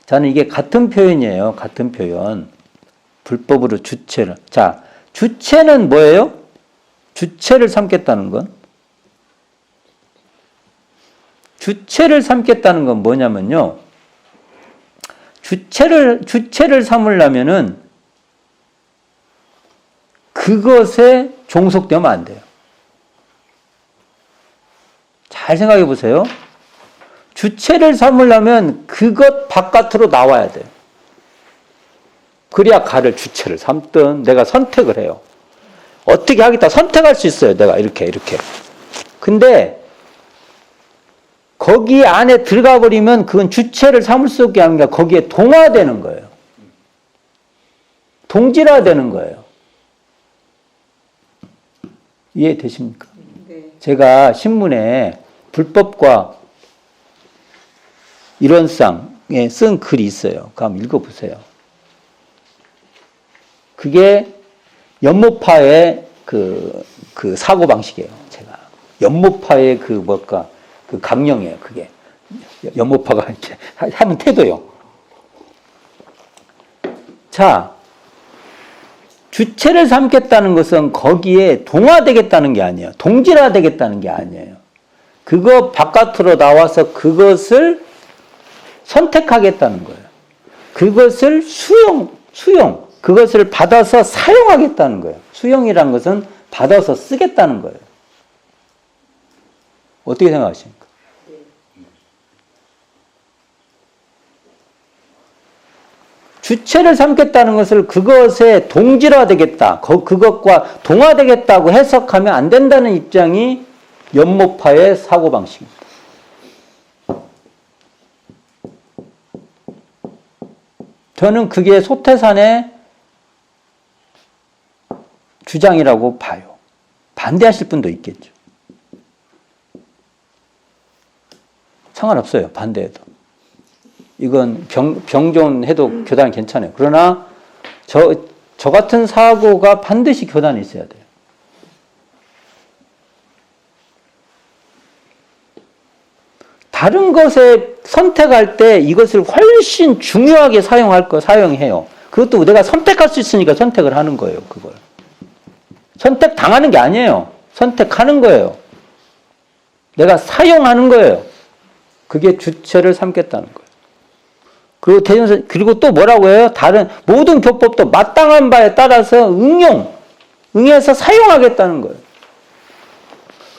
저는 이게 같은 표현이에요. 같은 표현. 불법으로 주체를. 자, 주체는 뭐예요? 주체를 삼겠다는 건? 주체를 삼겠다는 건 뭐냐면요. 주체를 삼으려면은 그것에 종속되면 안 돼요. 잘 생각해 보세요. 주체를 삼으려면 그것 바깥으로 나와야 돼요. 그래야 가를 주체를 삼든 내가 선택을 해요. 어떻게 하겠다 선택할 수 있어요. 내가 이렇게. 근데 거기 안에 들어가 버리면 그건 주체를 삼을 수 없게 하는 게 거기에 동화되는 거예요. 동질화되는 거예요. 이해되십니까? 네. 제가 신문에 불법과 이론상에 쓴 글이 있어요. 그럼 읽어보세요. 그게 연모파의 그 사고방식이에요. 제가. 연모파의 그 강령이에요. 그게. 연모파가 이렇게 하는 태도요. 자, 주체를 삼겠다는 것은 거기에 동화되겠다는 게 아니에요. 동질화되겠다는 게 아니에요. 그거 바깥으로 나와서 그것을 선택하겠다는 거예요. 그것을 수용, 그것을 받아서 사용하겠다는 거예요. 수용이라는 것은 받아서 쓰겠다는 거예요. 어떻게 생각하십니까? 주체를 삼겠다는 것을 그것에 동질화되겠다, 그것과 동화되겠다고 해석하면 안 된다는 입장이 연모파의 사고방식입니다. 저는 그게 소태산의 주장이라고 봐요. 반대하실 분도 있겠죠. 상관없어요. 반대해도. 이건 병존해도 교단은 괜찮아요. 그러나 저 같은 사고가 반드시 교단에 있어야 돼요. 다른 것에 선택할 때 이것을 훨씬 중요하게 사용해요. 그것도 내가 선택할 수 있으니까 선택을 하는 거예요. 그걸. 선택당하는 게 아니에요. 선택하는 거예요. 내가 사용하는 거예요. 그게 주체를 삼겠다는 거예요. 그리고 또 뭐라고 해요? 다른 모든 교법도 마땅한 바에 따라서 응해서 사용하겠다는 거예요.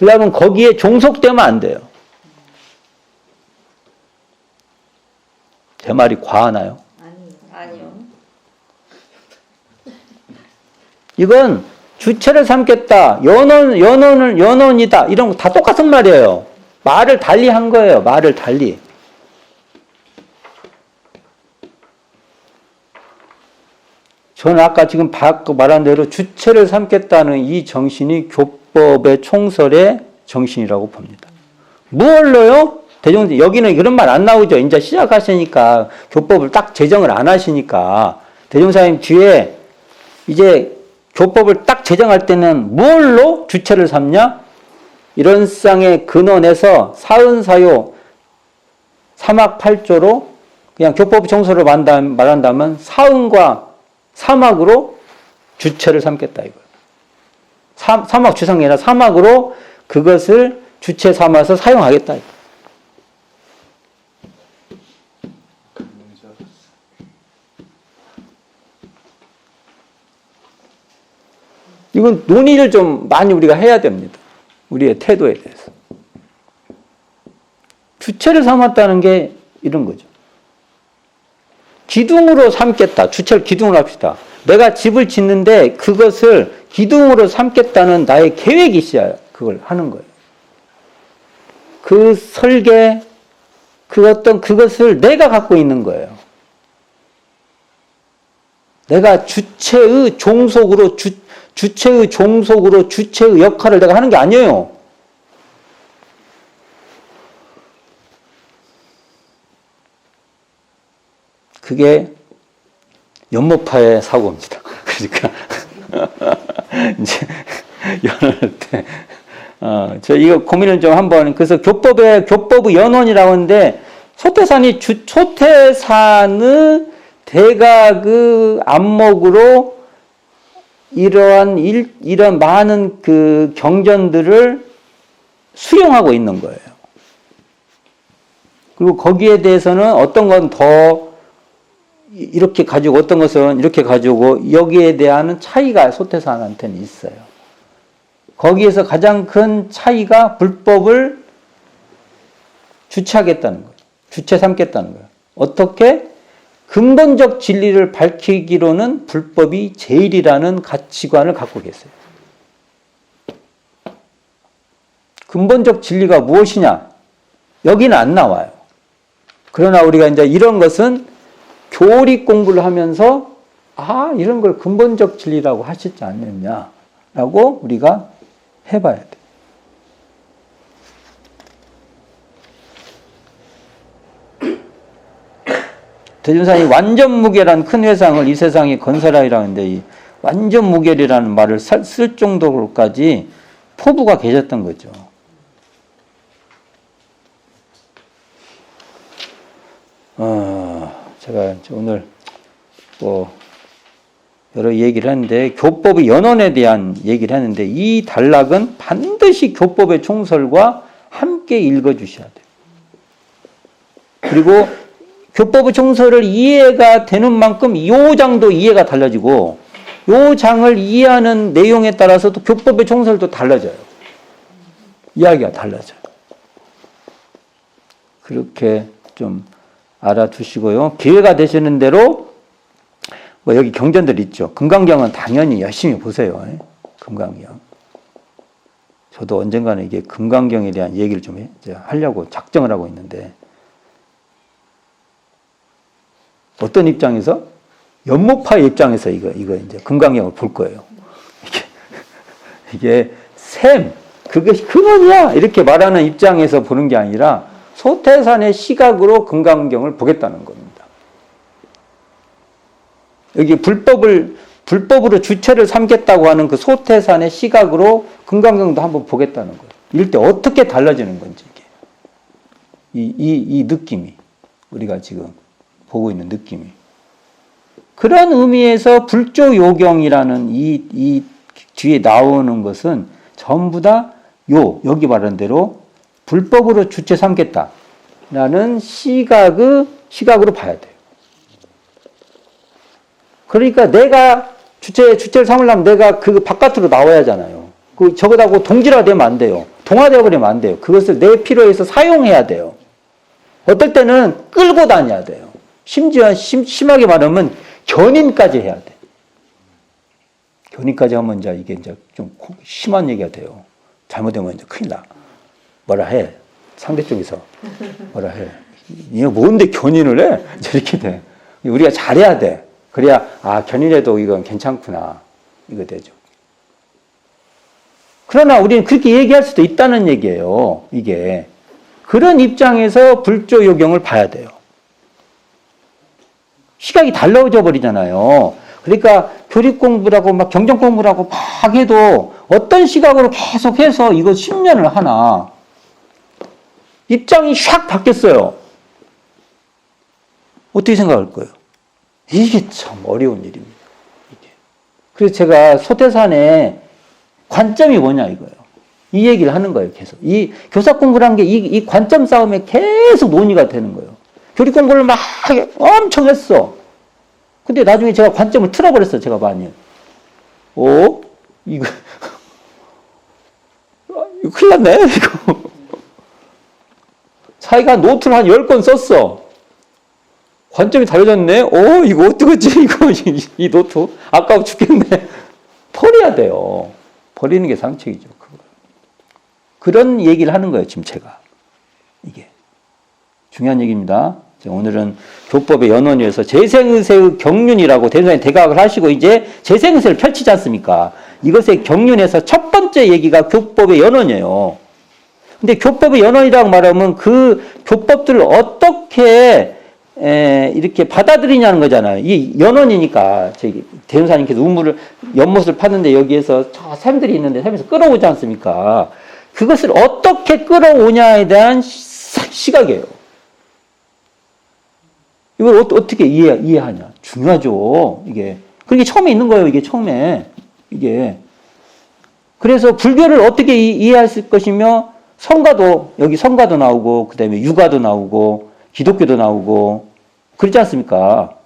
그러려면 거기에 종속되면 안 돼요. 제 말이 과하나요? 아니요. 이건 주체를 삼겠다, 연원이다, 이런 거 다 똑같은 말이에요. 말을 달리 한 거예요. 말을 달리. 저는 아까 지금 말한 대로 주체를 삼겠다는 이 정신이 교법의 총설의 정신이라고 봅니다. 무얼로요? 대종사, 여기는 그런 말 안 나오죠. 이제 시작하시니까 교법을 딱 제정을 안 하시니까 대종사님 뒤에 이제 교법을 딱 제정할 때는 무얼로 주체를 삼냐? 이런 쌍의 근원에서 사은사요 사막팔조로 그냥 교법 총설을 말한다면 사은과 사막으로 주체를 삼겠다 이거예요. 사막 주성이 아니라 사막으로 그것을 주체 삼아서 사용하겠다. 이건 논의를 좀 많이 우리가 해야 됩니다. 우리의 태도에 대해서. 주체를 삼았다는 게 이런 거죠. 기둥으로 삼겠다. 주체를 기둥으로 합시다. 내가 집을 짓는데 그것을 기둥으로 삼겠다는 나의 계획이 있어야 그걸 하는 거예요. 그 설계, 그것을 내가 갖고 있는 거예요. 내가 주체의 종속으로 주체의 역할을 내가 하는 게 아니에요. 그게 연모파의 사고입니다. 그러니까 이제 연원할 때 저 이거 고민을 좀 한번 그래서 교법의 연원이라고 하는데 소태산의 대각의 안목으로 이런 많은 그 경전들을 수용하고 있는 거예요. 그리고 거기에 대해서는 어떤 건 더 이렇게 가지고 어떤 것은 이렇게 가지고 여기에 대한 차이가 소태산한테는 있어요. 거기에서 가장 큰 차이가 불법을 주체하겠다는 거예요. 주체 삼겠다는 거예요. 어떻게? 근본적 진리를 밝히기로는 불법이 제일이라는 가치관을 갖고 계세요. 근본적 진리가 무엇이냐? 여기는 안 나와요. 그러나 우리가 이제 이런 것은 교리 공부를 하면서 이런 걸 근본적 진리라고 하시지 않느냐라고 우리가 해봐야 돼. 대준사님이 완전 무결한 큰 회상을 이 세상에 건설하리라는데 이 완전 무결이라는 말을 쓸 정도로까지 포부가 계셨던 거죠. 제가 오늘 여러 얘기를 했는데 교법의 연원에 대한 얘기를 했는데 이 단락은 반드시 교법의 총설과 함께 읽어주셔야 돼요. 그리고 교법의 총설을 이해가 되는 만큼 이 장도 이해가 달라지고 이 장을 이해하는 내용에 따라서 또 교법의 총설도 달라져요. 이야기가 달라져요. 그렇게 좀 알아두시고요. 기회가 되시는 대로 여기 경전들 있죠. 금강경은 당연히 열심히 보세요. 금강경. 저도 언젠가는 이게 금강경에 대한 얘기를 좀 이제 하려고 작정을 하고 있는데 어떤 입장에서? 연목파의 입장에서 이거 이제 금강경을 볼 거예요. 이게 그것이 근원이야 이렇게 말하는 입장에서 보는 게 아니라 소태산의 시각으로 금강경을 보겠다는 겁니다. 여기 불법으로 주체를 삼겠다고 하는 그 소태산의 시각으로 금강경도 한번 보겠다는 거예요. 이럴 때 어떻게 달라지는 건지 이게 이 느낌이 우리가 지금 보고 있는 느낌이 그런 의미에서 불조요경이라는 이 뒤에 나오는 것은 전부 다 여기 말한 대로 불법으로 주체 삼겠다라는 시각으로 봐야 돼요. 그러니까 내가 주체를 삼으려면 내가 그 바깥으로 나와야 하잖아요. 저거하고 동질화되면 안 돼요. 동화되어 버리면 안 돼요. 그것을 내 필요해서 사용해야 돼요. 어떨 때는 끌고 다녀야 돼요. 심지어 심하게 말하면 견인까지 해야 돼. 견인까지 하면 이게 좀 심한 얘기가 돼요. 잘못되면 이제 큰일 나. 뭐라 해. 상대 쪽에서 뭐라 해. 이거 뭔데 견인을 해? 이렇게 돼. 우리가 잘해야 돼. 그래야 견인해도 이건 괜찮구나. 이거 되죠. 그러나 우리는 그렇게 얘기할 수도 있다는 얘기예요. 이게. 그런 입장에서 불조요경을 봐야 돼요. 시각이 달라져 버리잖아요. 그러니까 교리 공부라고 막 경전 공부라고 막 해도 어떤 시각으로 계속해서 이거 10년을 하나 입장이 샥 바뀌었어요. 어떻게 생각할 거예요? 이게 참 어려운 일입니다. 이게. 그래서 제가 소태산의 관점이 뭐냐 이거예요. 이 얘기를 하는 거예요. 계속. 이 교사 공부를 한 게 이 관점 싸움에 계속 논의가 되는 거예요. 교리 공부를 막 엄청 했어. 근데 나중에 제가 관점을 틀어버렸어요. 제가 많이. 이거 큰일 났네. 이거. 자기가 노트를 한 10권 썼어. 관점이 달라졌네. 이거 어떡하지? 이거, 이 노트. 아까워 죽겠네. 버려야 돼요. 버리는 게 상책이죠. 그런 얘기를 하는 거예요. 지금 제가. 이게. 중요한 얘기입니다. 오늘은 교법의 연원위에서 재생의세의 경륜이라고 대선생님 대각을 하시고 이제 재생의세를 펼치지 않습니까? 이것의 경륜에서 첫 번째 얘기가 교법의 연원이에요. 근데 교법의 연원이라고 말하면 그 교법들을 어떻게 이렇게 받아들이냐는 거잖아요. 이 연원이니까 저기 대선사님께서 연못을 파는데 여기에서 저 샘들이 있는데 샘에서 끌어오지 않습니까? 그것을 어떻게 끌어오냐에 대한 시각이에요. 이걸 어떻게 이해하냐. 중요하죠. 이게. 그게 처음에 있는 거예요. 이게 처음에. 이게. 그래서 불교를 어떻게 이해할 것이며 여기 성가도 나오고, 그 다음에 유가도 나오고, 기독교도 나오고, 그렇지 않습니까?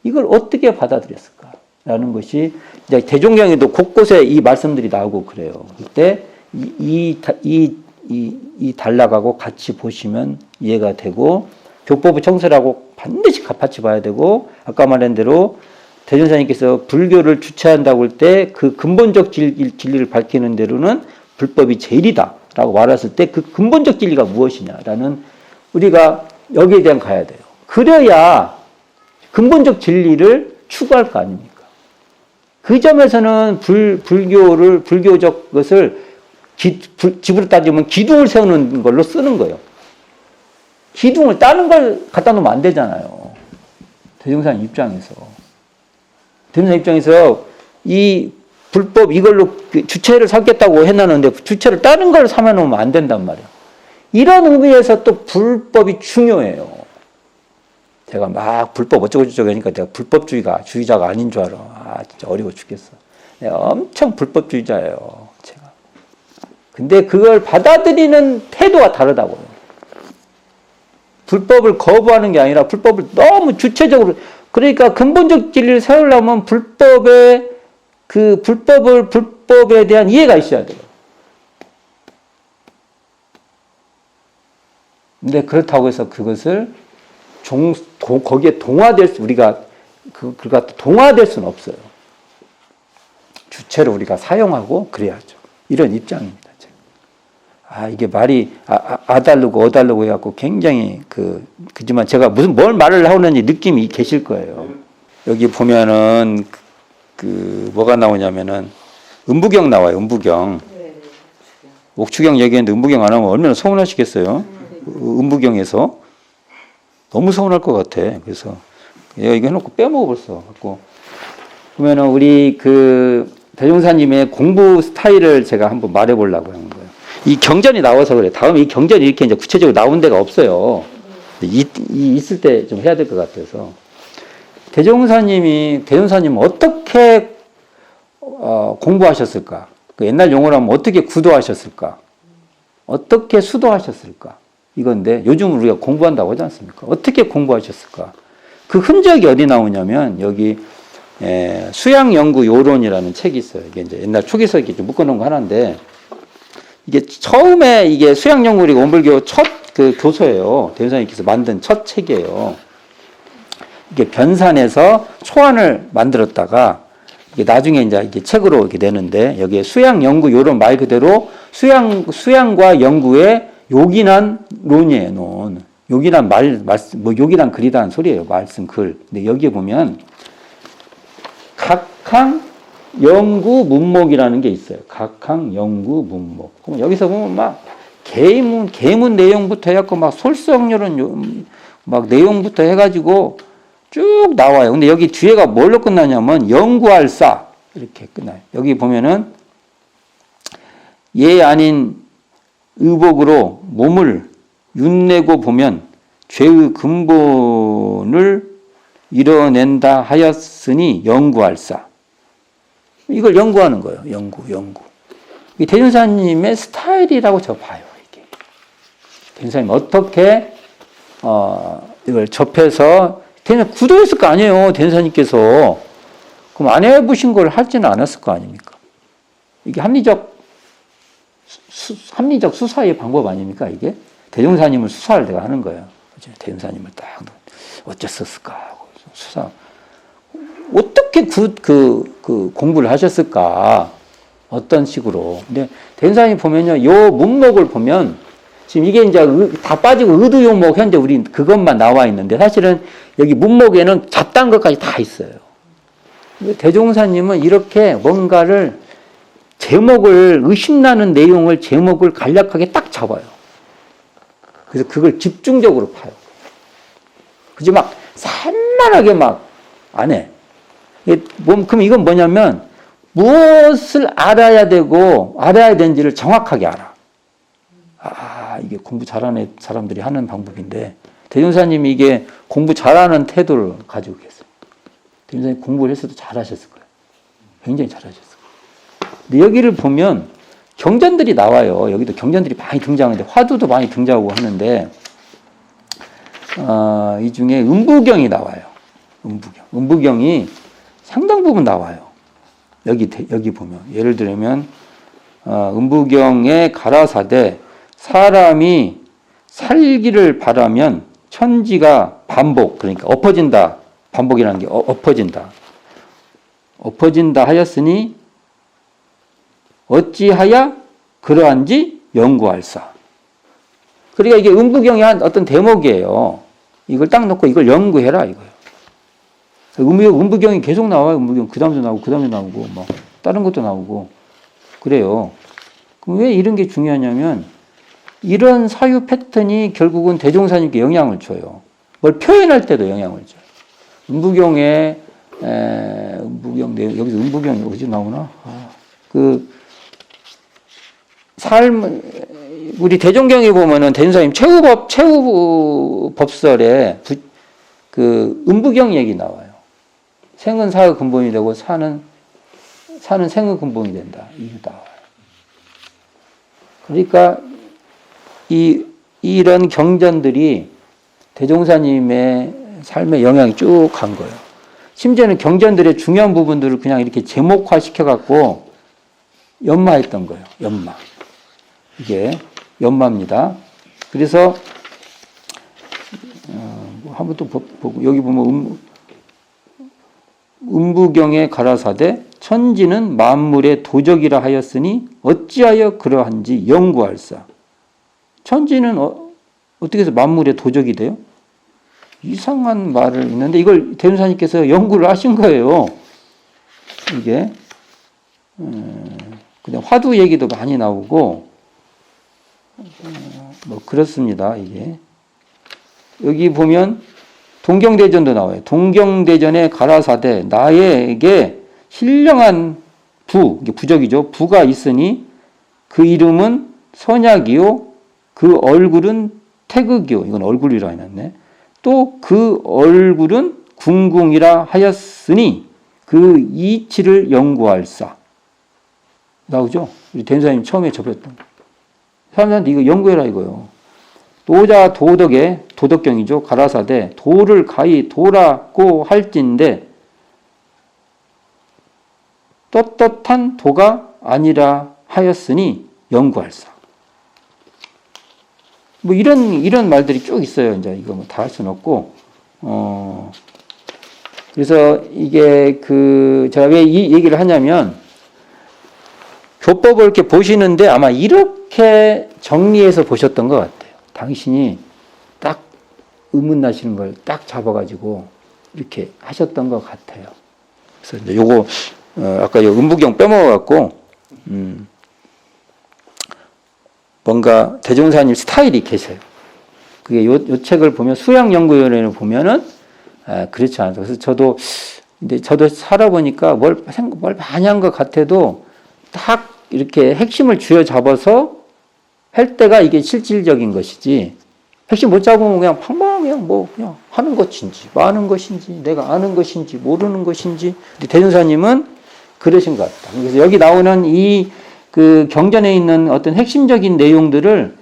이걸 어떻게 받아들였을까라는 것이 이제 대종경에도 곳곳에 이 말씀들이 나오고 그래요. 그때 이 단락하고 같이 보시면 이해가 되고 교법의 청설하고 반드시 같이 봐야 되고 아까 말한 대로 대전사님께서 불교를 주체한다고 할 때 그 근본적 진리를 밝히는 대로는 불법이 제일이다라고 말했을 때 그 근본적 진리가 무엇이냐라는 우리가 여기에 대한 가야 돼요. 그래야 근본적 진리를 추구할 거 아닙니까? 그 점에서는 불교적 것을 집으로 따지면 기둥을 세우는 걸로 쓰는 거예요. 기둥을 다른 걸 갖다 놓으면 안 되잖아요. 대종사님 입장에서. 대종사님 입장에서 이 불법 이걸로 주체를 삼겠다고 해놨는데 주체를 다른 걸 삼아 놓으면 안 된단 말이에요. 이런 의미에서 또 불법이 중요해요. 제가 막 불법 어쩌고저쩌고 하니까 내가 주의자가 아닌 줄 알아. 아, 진짜 어려워 죽겠어. 내가 엄청 불법주의자예요. 제가. 근데 그걸 받아들이는 태도가 다르다고요. 불법을 거부하는 게 아니라 불법을 너무 주체적으로, 그러니까 근본적 진리를 세우려면 불법에 대한 이해가 있어야 돼요. 근데 그렇다고 해서 그것을 거기에 우리가 동화될 수는 없어요. 주체로 우리가 사용하고 그래야죠. 이런 입장입니다. 제가. 이게 말이 아다르고 어다르고 해갖고 굉장히 그지만 제가 뭘 말을 하는지 느낌이 계실 거예요. 여기 보면은 뭐가 나오냐면은 음부경 나와요. 음부경. 옥추경 얘기했는데 음부경 안 하면 얼마나 서운하시겠어요. 음부경에서 너무 서운할 것 같아. 그래서 이거 해놓고 빼먹어 벌써 갖고 보면은 우리 대종사님의 공부 스타일을 제가 한번 말해보려고 하는 거예요. 이 경전이 나와서 그래. 다음에 이 경전이 이렇게 이제 구체적으로 나온 데가 없어요. 있을 때 좀 해야 될 것 같아서. 대종사님은 어떻게 공부하셨을까? 옛날 용어로 하면 어떻게 구도하셨을까? 어떻게 수도하셨을까? 이건데 요즘 우리가 공부한다고 하지 않습니까? 어떻게 공부하셨을까? 그 흔적이 어디 나오냐면 여기 수양연구 요론이라는 책이 있어요. 이게 이제 옛날 초기서 이렇게 좀 묶어놓은 거 하나인데 이게 처음에 이게 수양연구 원불교 첫 교서예요. 대선생님께서 만든 첫 책이에요. 이게 변산해서 초안을 만들었다가 이게 나중에 이제 이게 책으로 이렇게 내는데 여기에 수양연구 요론 말 그대로 수양과 연구의 요긴한 론이에요. 논. 요긴한 요긴한 글이라는 소리예요. 말씀 글. 근데 여기에 보면 각항 연구 문목이라는 게 있어요. 각항 연구 문목. 그럼 여기서 보면 막 계문 내용부터 해갖고 막 솔성률은 막 내용부터 해가지고 쭉 나와요. 근데 여기 뒤에가 뭘로 끝나냐면 연구할사 이렇게 끝나요. 여기 보면은 예 아닌 의복으로 몸을 윤내고 보면 죄의 근본을 이뤄낸다 하였으니 연구할사. 이걸 연구하는 거예요. 연구. 이 대전사님의 스타일이라고 저 봐요. 이게 대전사님 어떻게 이걸 접해서 대전사 구도했을 거 아니에요. 대전사님께서 그럼 안 해보신 걸 하지는 않았을 거 아닙니까? 이게 합리적 수사의 방법 아닙니까? 이게 대종사님을 수사를 내가 하는 거예요. 대종사님을 딱 어쩌셨을까 수사. 어떻게 공부를 하셨을까? 어떤 식으로? 근데 대종사님 보면요, 요 문목을 보면 지금 이게 이제 다 빠지고 의도용목 현재 우리 그것만 나와 있는데 사실은 여기 문목에는 잡다한 것까지 다 있어요. 대종사님은 이렇게 뭔가를 제목을 의심나는 내용을 제목을 간략하게 딱 잡아요. 그래서 그걸 집중적으로 파요. 그지 막 산만하게 막 안 해. 그럼 이건 뭐냐면 무엇을 알아야 되고 알아야 되는지를 정확하게 알아. 이게 공부 잘하는 사람들이 하는 방법인데 대종사님이 이게 공부 잘하는 태도를 가지고 계세요. 대종사님 공부를 했어도 잘하셨을 거예요. 굉장히 잘하셨을 거예요. 근데 여기를 보면 경전들이 나와요. 여기도 경전들이 많이 등장하는데 화두도 많이 등장하고 하는데 이 중에 음부경이 나와요. 음부경. 음부경이 상당 부분 나와요. 여기 보면. 예를 들면, 음부경에 가라사대 사람이 살기를 바라면 천지가 반복, 그러니까 엎어진다. 반복이라는 게 엎어진다. 엎어진다 하였으니 어찌하여 그러한지 연구할사. 그러니까 이게 음부경의 한 어떤 대목이에요. 이걸 딱 놓고 이걸 연구해라 이거예요. 음부경이 계속 나와요. 음부경 그 다음도 나오고 그 다음도 나오고 뭐 다른 것도 나오고 그래요. 그럼 왜 이런 게 중요하냐면 이런 사유 패턴이 결국은 대종사님께 영향을 줘요. 뭘 표현할 때도 영향을 줘요. 음부경에 음부경 내용 여기서 음부경이 어디 나오나? 우리 대종경에 보면은 대종사님 최후법설에 그 음부경 얘기 나와요. 생은 사의 근본이 되고 사는 생의 근본이 된다. 이게 나와요. 그러니까 이런 경전들이 대종사님의 삶에 영향이 쭉 간 거예요. 심지어는 경전들의 중요한 부분들을 그냥 이렇게 제목화 시켜갖고 연마했던 거예요. 연마. 이게 연마입니다. 그래서 한번 또 보고 여기 보면 음부경에 가라사대 천지는 만물의 도적이라 하였으니 어찌하여 그러한지 연구할사. 천지는 어떻게 해서 만물의 도적이 돼요? 이상한 말을 있는데 이걸 대운사님께서 연구를 하신 거예요. 이게 그냥 화두 얘기도 많이 나오고 뭐 그렇습니다. 이게 여기 보면 동경대전도 나와요. 동경대전에 가라사대 나에게 신령한 이게 부적이죠. 부가 있으니 그 이름은 선약이요 그 얼굴은 태극이요. 이건 얼굴이라 해놨네. 또 그 얼굴은 궁궁이라 하였으니 그 이치를 연구할사. 나오죠? 우리 대운사님 처음에 접했던 사람들한테 이거 연구해라 이거요. 도자 도덕의 도덕경이죠. 가라사대 도를 가히 도라고 할진대 떳떳한 도가 아니라 하였으니 연구할사. 뭐 이런 말들이 쭉 있어요. 이제 이거 뭐 다 할 수는 없고 그래서 이게 제가 왜 이 얘기를 하냐면 교법을 이렇게 보시는데 아마 이렇게 정리해서 보셨던 것 같아요. 당신이 딱 의문 나시는 걸 딱 잡아가지고 이렇게 하셨던 것 같아요. 그래서 이제 요거 아까 요 음부경 빼먹어갖고 뭔가 대종사님 스타일이 계세요. 그게 요 책을 보면 수양연구위원회를 보면은 그렇지 않아요. 그래서 저도 살아보니까 뭘 많이 한 것 같아도 딱 이렇게 핵심을 쥐어 잡아서 할 때가 이게 실질적인 것이지. 핵심 못 잡으면 그냥 방방하게 그냥 하는 것인지 많은 것인지 내가 아는 것인지 모르는 것인지. 대종사님은 그러신 것 같다. 그래서 여기 나오는 그 경전에 있는 어떤 핵심적인 내용들을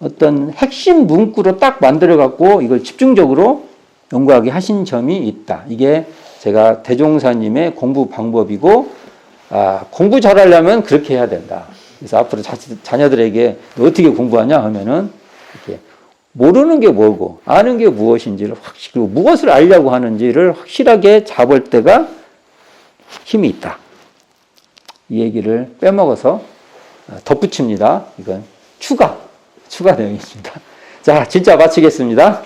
어떤 핵심 문구로 딱 만들어 갖고 이걸 집중적으로 연구하게 하신 점이 있다. 이게 제가 대종사님의 공부 방법이고, 공부 잘하려면 그렇게 해야 된다. 그래서 앞으로 자녀들에게 너 어떻게 공부하냐 하면은 이렇게 모르는 게 뭐고 아는 게 무엇인지를 그리고 무엇을 알려고 하는지를 확실하게 잡을 때가 힘이 있다. 이 얘기를 빼먹어서 덧붙입니다. 이건 추가 내용이 있습니다. 자, 진짜 마치겠습니다.